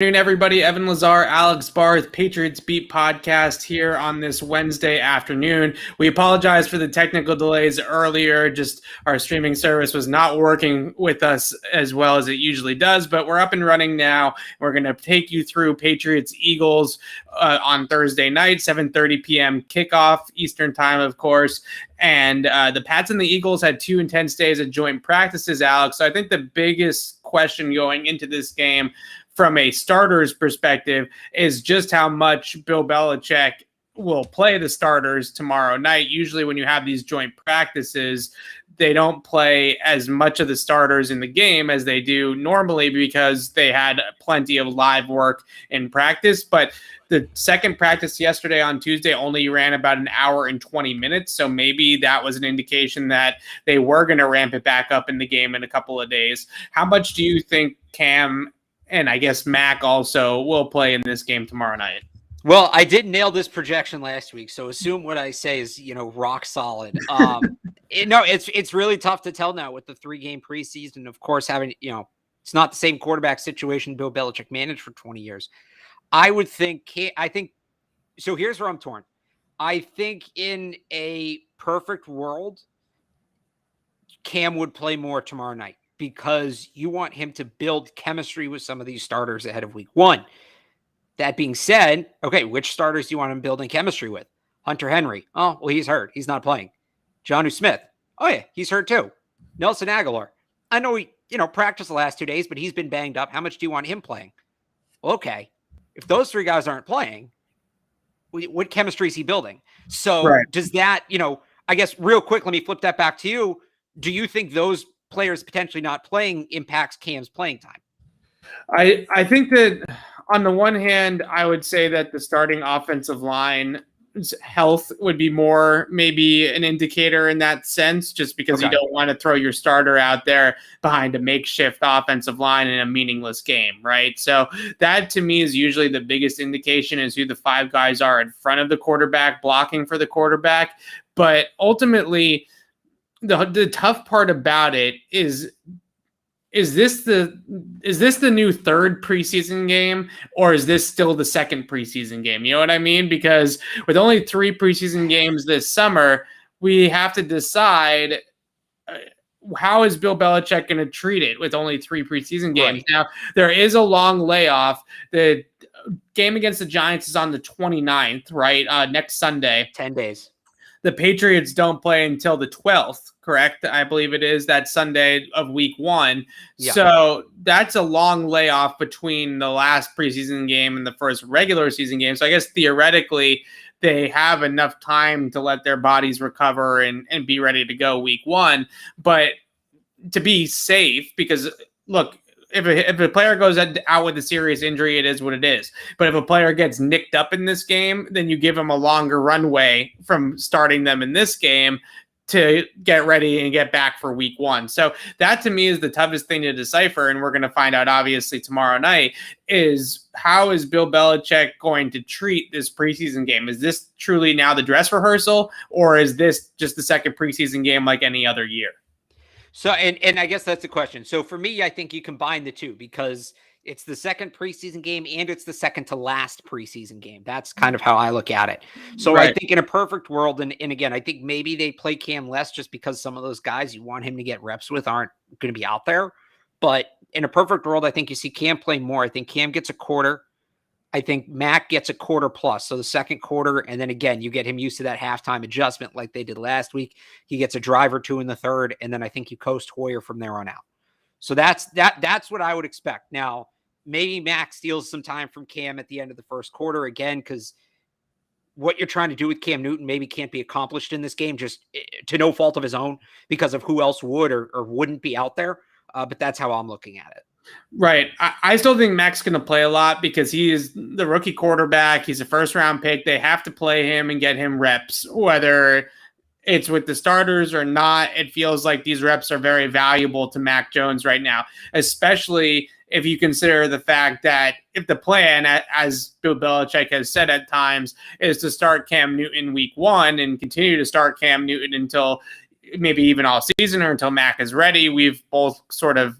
Good afternoon, everybody. Evan Lazar, Alex Barth, Patriots Beat podcast here on this Wednesday afternoon. We apologize for the technical delays earlier. Just our streaming service was not working with us as well as it usually does, but we're up and running now. We're going to take you through Patriots-Eagles on Thursday night, 7:30 p.m. kickoff Eastern time, of course. And the Pats and the Eagles had 2 intense days of joint practices, Alex. So I think the biggest question going into this game from a starter's perspective is just how much Bill Belichick will play the starters tomorrow night. Usually when you have these joint practices, they don't play as much of the starters in the game as they do normally because they had plenty of live work in practice. But the second practice yesterday on Tuesday only ran about an hour and 20 minutes. So maybe that was an indication that they were going to ramp it back up in the game in a couple of days. How much do you think Cam and I guess Mac also will play in this game tomorrow night? Well, I did nail this projection last week, so assume what I say is, rock solid. It's really tough to tell now with the 3-game preseason. Of course, having, it's not the same quarterback situation Bill Belichick managed for 20 years. I think, so here's where I'm torn. I think in a perfect world, Cam would play more tomorrow night, because you want him to build chemistry with some of these starters ahead of week 1. That being said, okay, which starters do you want him building chemistry with? Hunter Henry. Oh, well, he's hurt. He's not playing. Jonnu Smith. Oh, yeah, he's hurt too. Nelson Aguilar. I know he, practiced the last 2 days, but he's been banged up. How much do you want him playing? Well, okay, if those 3 guys aren't playing, what chemistry is he building? So Does that, I guess real quick, let me flip that back to you. Do you think those players potentially not playing impacts Cam's playing time? I think that on the one hand, I would say that the starting offensive line's health would be more maybe an indicator in that sense, just because you don't want to throw your starter out there behind a makeshift offensive line in a meaningless game, right? So that to me is usually the biggest indication is who the 5 guys are in front of the quarterback, blocking for the quarterback. But ultimately, the tough part about it is this the new 3rd preseason game, or is this still the 2nd preseason game? You know what I mean? Because with only 3 preseason games this summer, we have to decide how is Bill Belichick going to treat it with only 3 preseason games. Right. Now, there is a long layoff. The game against the Giants is on the 29th, right? Next Sunday. 10 days. The Patriots don't play until the 12th, correct? I believe it is that Sunday of week 1. Yeah. So that's a long layoff between the last preseason game and the first regular season game. So I guess theoretically they have enough time to let their bodies recover and be ready to go week 1. But to be safe, because look, if a player goes out with a serious injury, it is what it is. But if a player gets nicked up in this game, then you give them a longer runway from starting them in this game to get ready and get back for week 1. So that to me is the toughest thing to decipher. And we're going to find out obviously tomorrow night is how is Bill Belichick going to treat this preseason game? Is this truly now the dress rehearsal, or is this just the 2nd preseason game like any other year? So, and I guess that's the question. So for me, I think you combine the 2 because it's the 2nd preseason game and it's the 2nd to last preseason game. That's kind of how I look at it. So I think in a perfect world, and again, I think maybe they play Cam less just because some of those guys you want him to get reps with aren't going to be out there. But in a perfect world, I think you see Cam play more. I think Cam gets a quarter. I think Mac gets a quarter plus. So the 2nd quarter, and then again, you get him used to that halftime adjustment like they did last week. He gets a drive or 2 in the 3rd, and then I think you coast Hoyer from there on out. So that's what I would expect. Now, maybe Mac steals some time from Cam at the end of the 1st quarter again, because what you're trying to do with Cam Newton maybe can't be accomplished in this game just to no fault of his own because of who else would or wouldn't be out there. But that's how I'm looking at it. Right. I still think Mac's going to play a lot because he is the rookie quarterback. He's a 1st-round pick. They have to play him and get him reps, whether it's with the starters or not. It feels like these reps are very valuable to Mac Jones right now, especially if you consider the fact that if the plan, as Bill Belichick has said at times, is to start Cam Newton week 1 and continue to start Cam Newton until maybe even all season or until Mac is ready. We've both sort of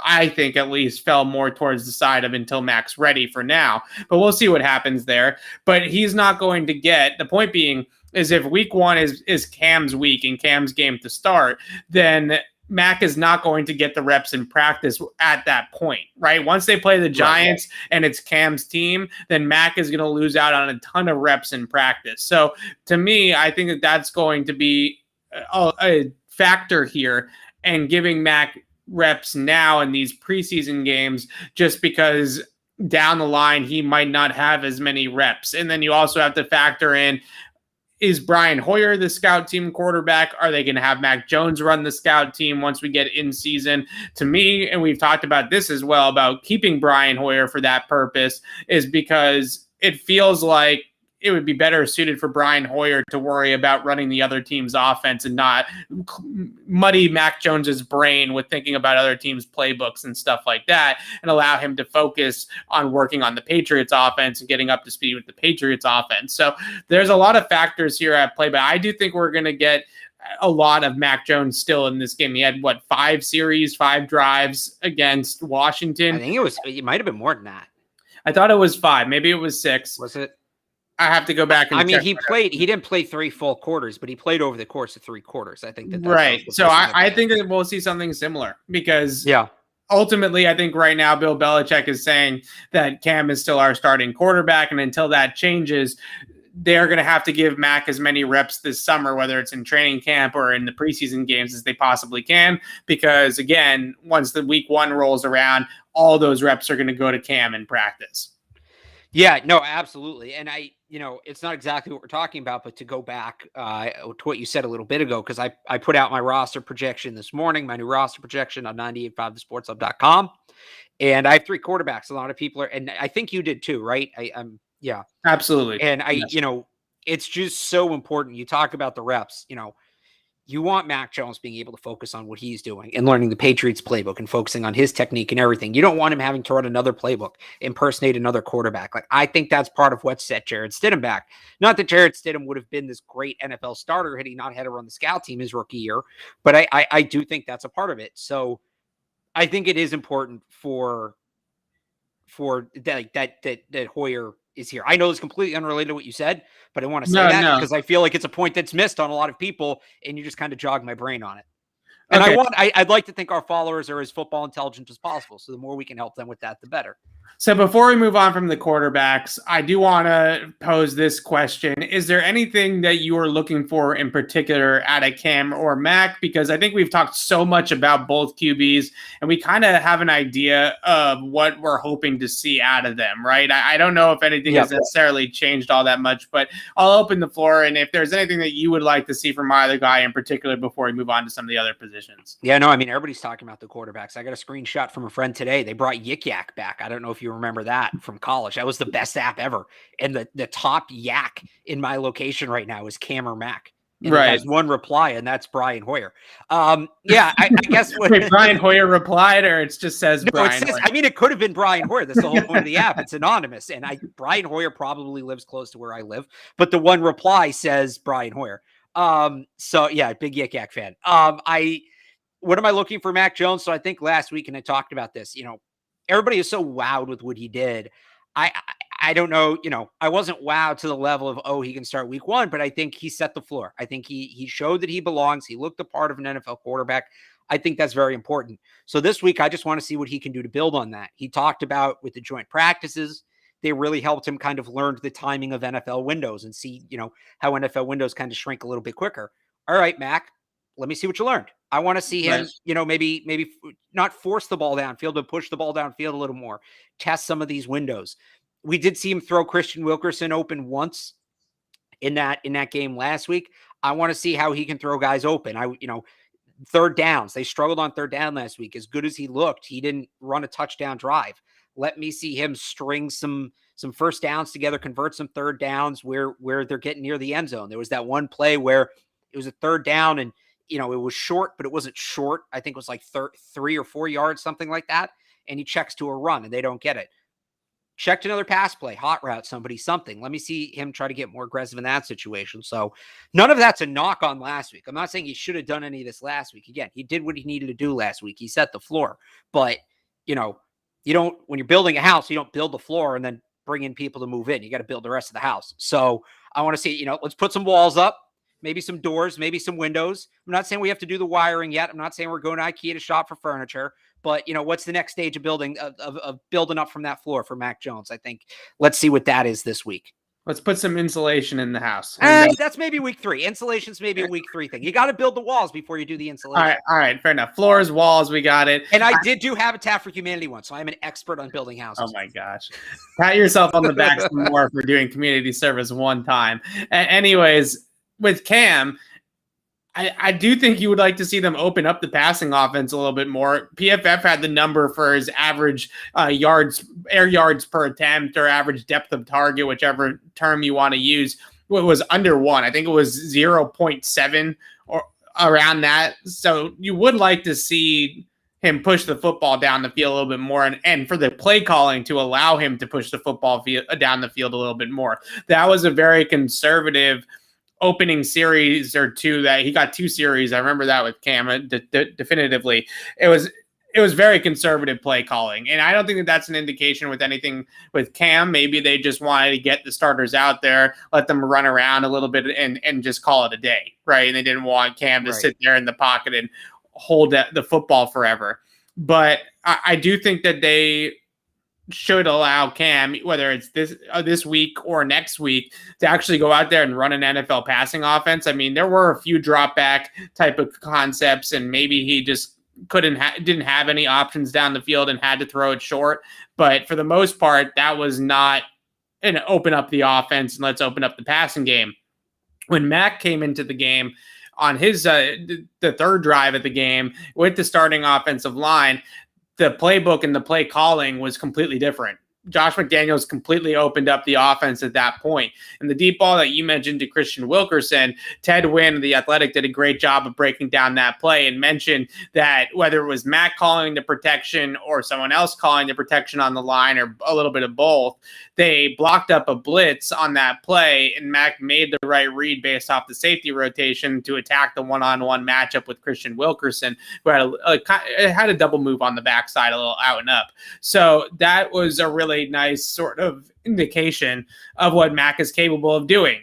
I think at least fell more towards the side of until Mac's ready for now. But we'll see what happens there. But he's not going to get, the point being is if week one is Cam's week and Cam's game to start, then Mac is not going to get the reps in practice at that point, right? Once they play the Giants and it's Cam's team, then Mac is going to lose out on a ton of reps in practice. So to me, I think that that's going to be a factor here, and giving Mac reps now in these preseason games, just because down the line he might not have as many reps. And then you also have to factor in, is Brian Hoyer the scout team quarterback? Are they going to have Mac Jones run the scout team once we get in season? To me, and we've talked about this as well, about keeping Brian Hoyer for that purpose, is because it feels like it would be better suited for Brian Hoyer to worry about running the other team's offense and not muddy Mac Jones's brain with thinking about other teams' playbooks and stuff like that, and allow him to focus on working on the Patriots offense and getting up to speed with the Patriots offense. So there's a lot of factors here at play, but I do think we're going to get a lot of Mac Jones still in this game. He had 5 drives against Washington. I think it might have been more than that. I thought it was 5. Maybe it was 6. Was it? I have to go back and check. He didn't play 3 full quarters, but he played over the course of 3 quarters. I think that's right. So I think that we'll see something similar, because ultimately I think right now Bill Belichick is saying that Cam is still our starting quarterback. And until that changes, they're going to have to give Mac as many reps this summer, whether it's in training camp or in the preseason games, as they possibly can. Because again, once the week 1 rolls around, all those reps are going to go to Cam in practice. Yeah, no, absolutely. And it's not exactly what we're talking about, but to go back to what you said a little bit ago, because I put out my roster projection this morning, my new roster projection on 98.5thesportshub.com. And I have 3 quarterbacks. A lot of people and I think you did too, right? Yeah, absolutely. And it's just so important. You talk about the reps, you want Mac Jones being able to focus on what he's doing and learning the Patriots playbook and focusing on his technique and everything. You don't want him having to run another playbook, impersonate another quarterback. Like, I think that's part of what set Jarrett Stidham back. Not that Jarrett Stidham would have been this great NFL starter had he not had to run the scout team his rookie year, but I do think that's a part of it. So I think it is important for that Hoyer is here. I know it's completely unrelated to what you said, but I want to say because I feel like it's a point that's missed on a lot of people, and you just kind of jog my brain on it. And okay. I'd like to think our followers are as football intelligent as possible. So the more we can help them with that, the better. So before we move on from the quarterbacks, I do want to pose this question. Is there anything that you are looking for in particular at a Cam or Mac? Because I think we've talked so much about both QBs, and we kind of have an idea of what we're hoping to see out of them, right? I don't know if anything has necessarily changed all that much, but I'll open the floor. And if there's anything that you would like to see from either guy in particular before we move on to some of the other positions. Yeah, no, I mean, everybody's talking about the quarterbacks. I got a screenshot from a friend today. They brought Yik Yak back. I don't know if you remember that from college. That was the best app ever. And the top yak in my location right now is Cam or Mac. And it has one reply, and that's Brian Hoyer. I guess Wait, Brian Hoyer replied, or it just says Brian Hoyer? I mean, it could have been Brian Hoyer. That's the whole point of the app. It's anonymous. And Brian Hoyer probably lives close to where I live, but the one reply says Brian Hoyer. So yeah, big Yik Yak fan. What am I looking for Mac Jones? So I think last week, and I talked about this, everybody is so wowed with what he did. I don't know, I wasn't wowed to the level of, he can start week 1, but I think he set the floor. I think he showed that he belongs. He looked the part of an NFL quarterback. I think that's very important. So this week, I just want to see what he can do to build on that. He talked about with the joint practices, they really helped him kind of learn the timing of NFL windows and see, how NFL windows kind of shrink a little bit quicker. All right, Mac, let me see what you learned. I want to see him, maybe not force the ball downfield, but push the ball downfield a little more. Test some of these windows. We did see him throw Christian Wilkerson open once in that game last week. I want to see how he can throw guys open. Third downs. They struggled on third down last week. As good as he looked, he didn't run a touchdown drive. Let me see him string some first downs together, convert some third downs where they're getting near the end zone. There was that one play where it was a third down and it was short, but it wasn't short. I think it was like 3 or 4 yards, something like that. And he checks to a run and they don't get it. checked another pass play, hot route, something. Let me see him try to get more aggressive in that situation. So none of that's a knock on last week. I'm not saying he should have done any of this last week. Again, he did what he needed to do last week. He set the floor. But, you don't, when you're building a house, you don't build the floor and then bring in people to move in. You got to build the rest of the house. So I want to see, let's put some walls up, maybe some doors, maybe some windows. I'm not saying we have to do the wiring yet. I'm not saying we're going to IKEA to shop for furniture, but what's the next stage of building of building up from that floor for Mac Jones? I think let's see what that is this week. Let's put some insulation in the house. That's maybe week 3. Insulation's maybe a week 3 thing. You got to build the walls before you do the insulation. All right, fair enough. Floors, walls, we got it. And I did do Habitat for Humanity once, so I'm an expert on building houses. Oh my gosh. Pat yourself on the back some more for doing community service one time. Anyways, with Cam, I do think you would like to see them open up the passing offense a little bit more. PFF had the number for his average air yards per attempt, or average depth of target, whichever term you want to use. It was under 1. I think it was 0.7 or around that. So you would like to see him push the football down the field a little bit more, and for the play calling to allow him to push the football down the field a little bit more. That was a very conservative opening series or two that he got 2 series. I remember that with Cam definitively. It was very conservative play calling. And I don't think that that's an indication with anything with Cam. Maybe they just wanted to get the starters out there, let them run around a little bit and just call it a day. Right. And they didn't want Cam to sit there in the pocket and hold the football forever. But I do think that they should allow Cam, whether it's this week or next week, to actually go out there and run an NFL passing offense. I mean, there were a few drop back type of concepts, and maybe he just didn't have any options down the field and had to throw it short. But for the most part, that was not an open up the offense and let's open up the passing game. When Mac came into the game on his the third drive of the game with the starting offensive line, the playbook and the play calling was completely different. Josh McDaniels completely opened up the offense at that point. And the deep ball that you mentioned to Christian Wilkerson, Ted Wynn, the Athletic, did a great job of breaking down that play and mentioned that whether it was Mac calling the protection or someone else calling the protection on the line, or a little bit of both, they blocked up a blitz on that play, and Mac made the right read based off the safety rotation to attack the one-on-one matchup with Christian Wilkerson, who had a double move on the backside, a little out and up. So that was a really nice sort of indication of what Mac is capable of doing,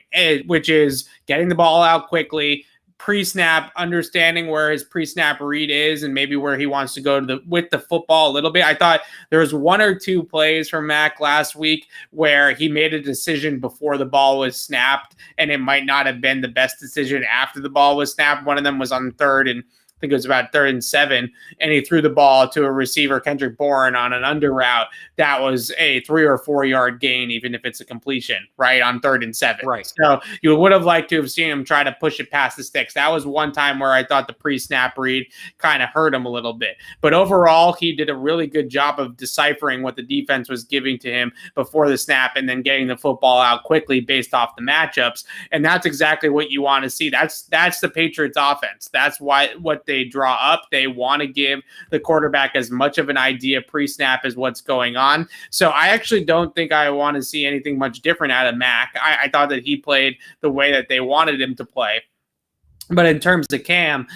which is getting the ball out quickly, pre-snap, understanding where his pre-snap read is and maybe where he wants to go with the football a little bit. I thought there was 1 or 2 plays from Mac last week where he made a decision before the ball was snapped, and it might not have been the best decision after the ball was snapped. One of them was on 3rd and I think it was about 3rd and 7, and he threw the ball to a receiver, Kendrick Bourne, on an under route. That was a 3 or 4 yard gain, even if it's a completion, right, on 3rd and 7. Right. So you would have liked to have seen him try to push it past the sticks. That was one time where I thought the pre-snap read kind of hurt him a little bit. But overall, he did a really good job of deciphering what the defense was giving to him before the snap and then getting the football out quickly based off the matchups. And that's exactly what you want to see. That's the Patriots offense. That's what they draw up. They want to give the quarterback as much of an idea pre-snap as what's going on. So I actually don't think I want to see anything much different out of Mac. I thought that he played the way that they wanted him to play. But in terms of Cam,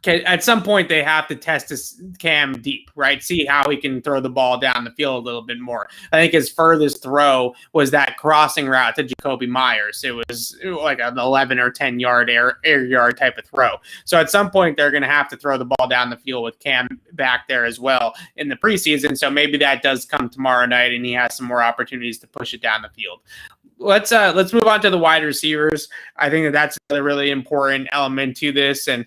at some point they have to test this Cam deep, right? See how he can throw the ball down the field a little bit more. I think his furthest throw was that crossing route to Jacoby Myers. It was like an 11 or 10 yard air yard type of throw. So at some point they're going to have to throw the ball down the field with Cam back there as well in the preseason. So maybe that does come tomorrow night and he has some more opportunities to push it down the field. Let's move on to the wide receivers. I think that's a really important element to this. And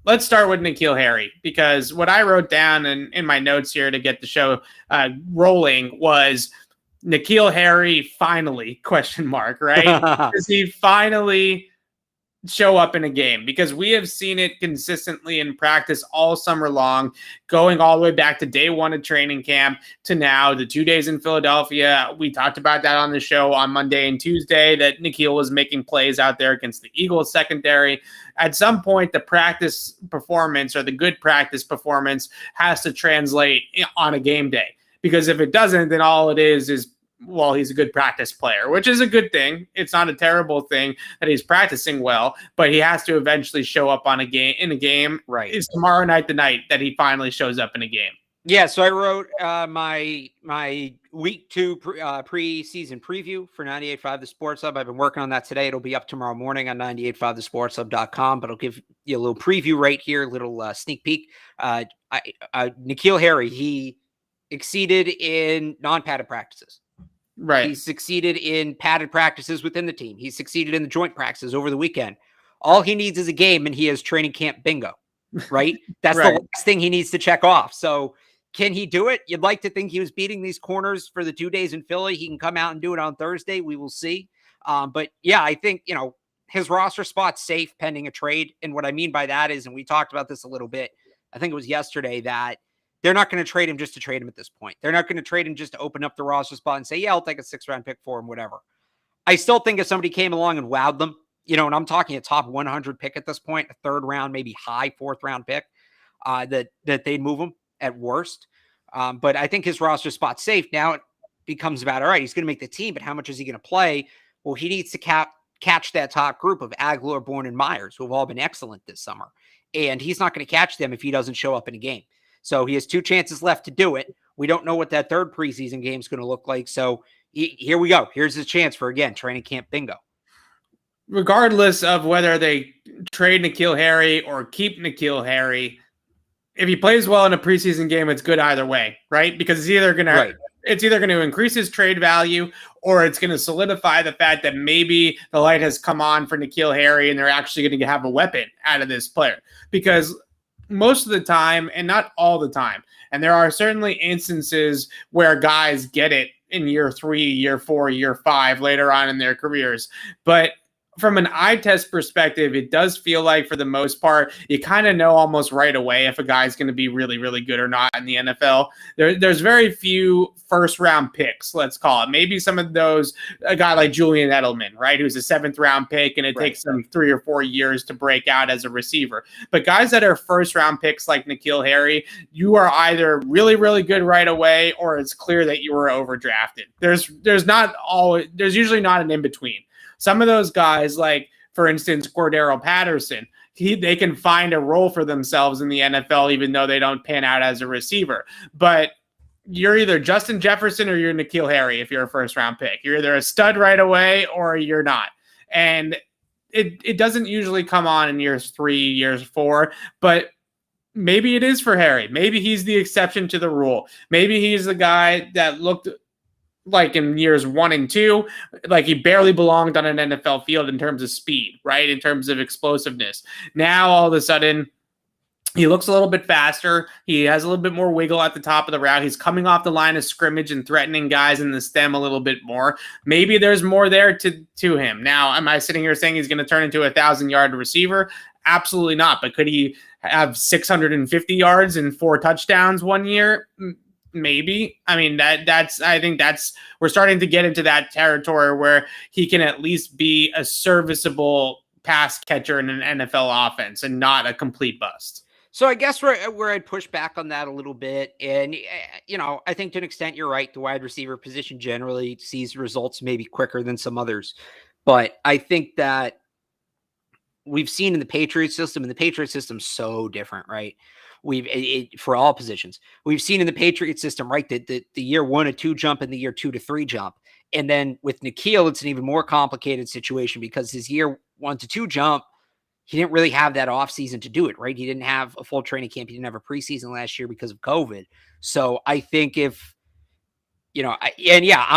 let's start with Nikhil Harry, because what I wrote down in my notes here to get the show rolling was Nikhil Harry finally, ? Right? Does he finally show up in a game? Because we have seen it consistently in practice all summer long, going all the way back to day 1 of training camp to now, the 2 days in Philadelphia. We talked about that on the show on Monday and Tuesday, that Nikhil was making plays out there against the Eagles secondary. At some point, the practice performance, or the good practice performance, has to translate on a game day, because if it doesn't, then all it is, well, he's a good practice player, which is a good thing. It's not a terrible thing that he's practicing well, but he has to eventually show up in a game. Right. It's tomorrow night, the night that he finally shows up in a game. Yeah, so I wrote my week 2 preseason preview for 98.5 The Sports Hub. I've been working on that today. It'll be up tomorrow morning on 98.5thesportshub.com, but I'll give you a little preview right here, a little sneak peek. Nikhil Harry, he exceeded in non-padded practices. Right. He succeeded in padded practices within the team. He succeeded in the joint practices over the weekend. All he needs is a game, and he has training camp bingo, right? That's Right. the last thing he needs to check off. So can he do it? You'd like to think he was beating these corners for the 2 days in Philly. He can come out and do it on Thursday. We will see. But yeah, I think, his roster spot's safe pending a trade. And what I mean by that is, and we talked about this a little bit, I think it was yesterday, that they're not going to trade him just to trade him at this point. They're not going to trade him just to open up the roster spot and say, yeah, I'll take a 6th-round pick for him, whatever. I still think if somebody came along and wowed them, and I'm talking a top 100 pick at this point, a 3rd round, maybe high 4th-round pick, that they'd move him at worst. But I think his roster spot's safe. Now it becomes about, all right, he's going to make the team, but how much is he going to play? Well, he needs to catch that top group of Aguilar, Bourne, and Myers, who have all been excellent this summer. And he's not going to catch them if he doesn't show up in a game. So he has 2 chances left to do it. We don't know what that 3rd preseason game is going to look like. So here we go. Here's his chance for, again, training camp bingo. Regardless of whether they trade Nikhil Harry or keep Nikhil Harry, if he plays well in a preseason game, it's good either way, right? Because it's either going to increase his trade value, or it's going to solidify the fact that maybe the light has come on for Nikhil Harry and they're actually going to have a weapon out of this player. Because most of the time, and not all the time, and there are certainly instances where guys get it in year 3, year 4, year 5, later on in their careers. But from an eye test perspective, it does feel like, for the most part, you kind of know almost right away if a guy's going to be really, really good or not in the NFL. There's very few first-round picks, let's call it. Maybe some of those, a guy like Julian Edelman, right, who's a 7th-round pick, and it takes them 3 or 4 years to break out as a receiver. But guys that are first-round picks like Nikhil Harry, you are either really, really good right away, or it's clear that you were overdrafted. There's usually not an in-between. Some of those guys, like, for instance, Cordero Patterson, they can find a role for themselves in the NFL, even though they don't pan out as a receiver. But you're either Justin Jefferson or you're Nikhil Harry if you're a first-round pick. You're either a stud right away or you're not. And it doesn't usually come on in years 3, years 4, but maybe it is for Harry. Maybe he's the exception to the rule. Maybe he's the guy that looked like in years 1 and 2, like he barely belonged on an NFL field in terms of speed, right? In terms of explosiveness. Now, all of a sudden, he looks a little bit faster. He has a little bit more wiggle at the top of the route. He's coming off the line of scrimmage and threatening guys in the stem a little bit more. Maybe there's more there to him. Now, am I sitting here saying he's going to turn into a 1,000-yard receiver? Absolutely not. But could he have 650 yards and 4 touchdowns one year? Maybe. I mean, I think we're starting to get into that territory where he can at least be a serviceable pass catcher in an NFL offense and not a complete bust. So I guess where I'd push back on that a little bit, and I think to an extent you're right. The wide receiver position generally sees results maybe quicker than some others, but I think that we've seen in the Patriots system, and the Patriots system's so different, right? For all positions, we've seen in the Patriot system, right, that the year 1 to 2 jump and the year 2 to 3 jump. And then with Nikhil, it's an even more complicated situation because his year 1 to 2 jump, he didn't really have that offseason to do it, right? He didn't have a full training camp. He didn't have a preseason last year because of COVID. So I think I'm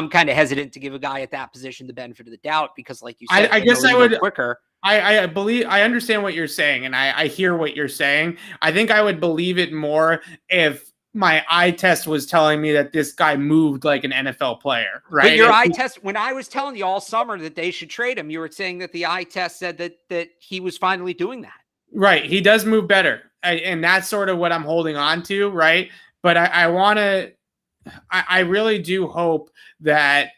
kind of hesitant to give a guy at that position the benefit of the doubt because, like you said, I guess I would quicker. I understand what you're saying, and I hear what you're saying. I think I would believe it more if my eye test was telling me that this guy moved like an NFL player, right? But your eye test, when I was telling you all summer that they should trade him, you were saying that the eye test said that he was finally doing that. Right. He does move better. And that's sort of what I'm holding on to, right? But I really do hope that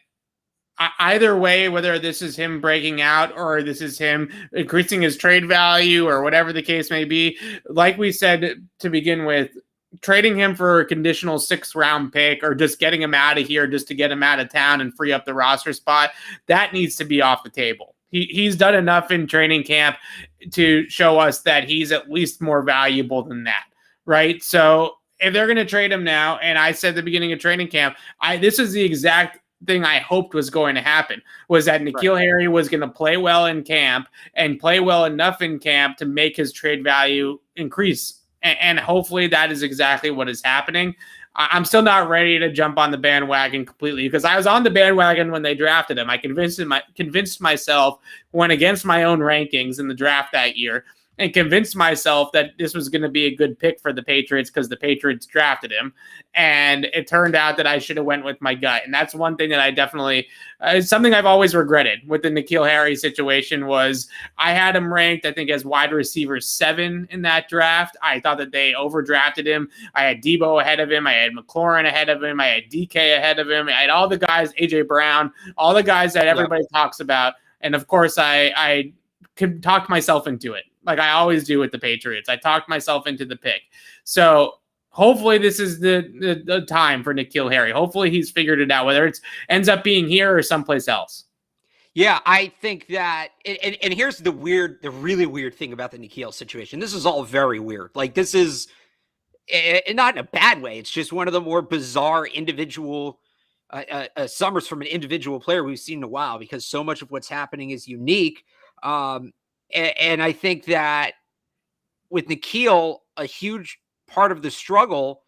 either way, whether this is him breaking out or this is him increasing his trade value or whatever the case may be, like we said to begin with, trading him for a conditional 6th-round pick or just getting him out of here just to get him out of town and free up the roster spot, that needs to be off the table. He's done enough in training camp to show us that he's at least more valuable than that, right? So if they're going to trade him now, and I said at the beginning of training camp, this is the exact thing I hoped was going to happen, was that Nikhil Harry was going to play well in camp and play well enough in camp to make his trade value increase. And hopefully that is exactly what is happening. I'm still not ready to jump on the bandwagon completely because I was on the bandwagon when they drafted him. I convinced myself, went against my own rankings in the draft that year, and convinced myself that this was going to be a good pick for the Patriots because the Patriots drafted him. And it turned out that I should have went with my gut. And that's one thing that I definitely, it's something I've always regretted with the Nikhil Harry situation was I had him ranked, I think, as wide receiver 7 in that draft. I thought that they overdrafted him. I had Debo ahead of him. I had McLaurin ahead of him. I had DK ahead of him. I had all the guys, AJ Brown, all the guys that everybody talks about. And of course, I could talk myself into it. Like I always do with the Patriots. I talked myself into the pick. So hopefully this is the time for Nikhil Harry. Hopefully he's figured it out, whether it ends up being here or someplace else. Yeah, I think that, and here's the really weird thing about the Nikhil situation. This is all very weird. Like this is not in a bad way. It's just one of the more bizarre individual summers from an individual player we've seen in a while because so much of what's happening is unique. And I think that with Nikhil, a huge part of the struggle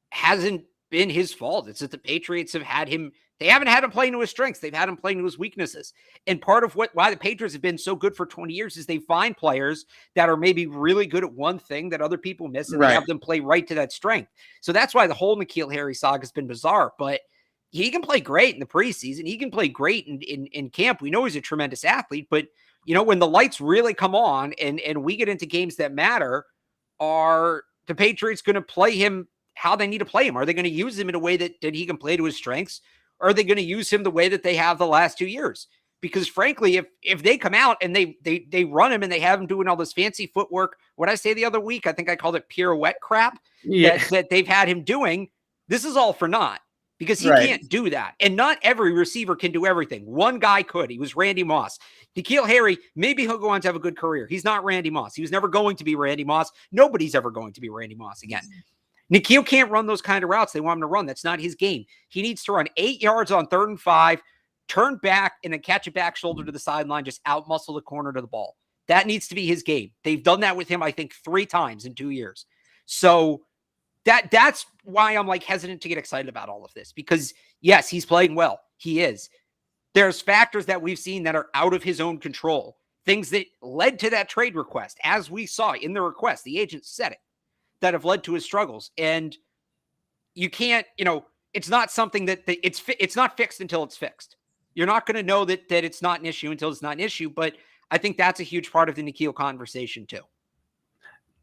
hasn't been his fault. It's that the Patriots have had him. They haven't had him playing to his strengths. They've had him playing to his weaknesses. And part of why the Patriots have been so good for 20 years is they find players that are maybe really good at one thing that other people miss, and they have them play right to that strength. So that's why the whole Nikhil Harry saga has been bizarre. But he can play great in the preseason. He can play great in camp. We know he's a tremendous athlete, but you know, when the lights really come on and we get into games that matter, are the Patriots going to play him how they need to play him? Are they going to use him in a way that he can play to his strengths? Or are they going to use him the way that they have the last 2 years? Because frankly, if they come out and they run him and they have him doing all this fancy footwork, what I say the other week, I think I called it pirouette crap that they've had him doing, this is all for naught. Because he can't do that. And not every receiver can do everything. One guy could. He was Randy Moss. Nikhil Harry, maybe he'll go on to have a good career. He's not Randy Moss. He was never going to be Randy Moss. Nobody's ever going to be Randy Moss again. Nikhil can't run those kind of routes they want him to run. That's not his game. He needs to run 8 yards on 3rd and 5, turn back, and then catch a back shoulder to the sideline, just out-muscle the corner to the ball. That needs to be his game. They've done that with him, I think, 3 times in 2 years. So that's why I'm like hesitant to get excited about all of this, because yes, he's playing well. He is. There's factors that we've seen that are out of his own control, things that led to that trade request, as we saw in the request, the agent said it, that have led to his struggles. And you can't, it's not something that it's not fixed until it's fixed. You're not going to know that it's not an issue until it's not an issue. But I think that's a huge part of the Nikhil conversation too.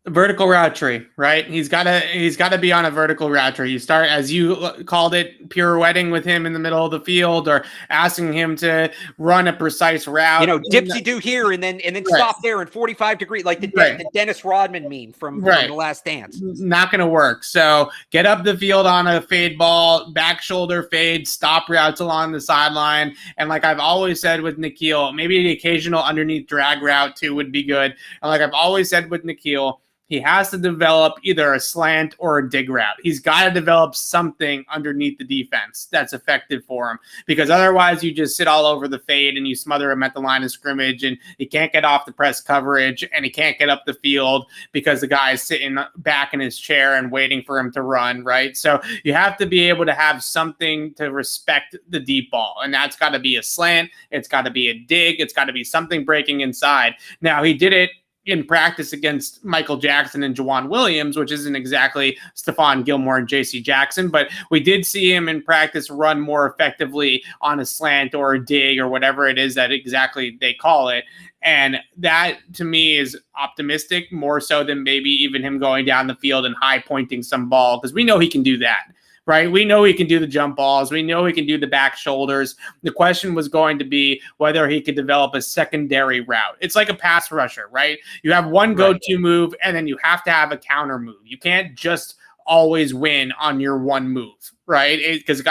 Vertical route tree, right? He's got to be on a vertical route tree. You start, as you called it, pirouetting with him in the middle of the field, or asking him to run a precise route. Dipsy do here and then stop there in 45 degree, like the Dennis Rodman meme from The Last Dance. Not going to work. So get up the field on a fade ball, back shoulder fade, stop routes along the sideline, and like I've always said with Nikhil, maybe the occasional underneath drag route too would be good. And like I've always said with Nikhil, he has to develop either a slant or a dig route. He's got to develop something underneath the defense that's effective for him, because otherwise you just sit all over the fade and you smother him at the line of scrimmage, and he can't get off the press coverage and he can't get up the field because the guy is sitting back in his chair and waiting for him to run, right? So you have to be able to have something to respect the deep ball, and that's got to be a slant. It's got to be a dig. It's got to be something breaking inside. Now, he did it in practice against Michael Jackson and Juwan Williams, which isn't exactly Stephon Gilmore and J.C. Jackson, but we did see him in practice run more effectively on a slant or a dig or whatever it is that exactly they call it. And that, to me, is optimistic, more so than maybe even him going down the field and high pointing some ball, because we know he can do that. Right? We know he can do the jump balls. We know he can do the back shoulders. The question was going to be whether he could develop a secondary route. It's like a pass rusher, right? You have one go-to move, and then you have to have a counter move. You can't just always win on your one move, right? Because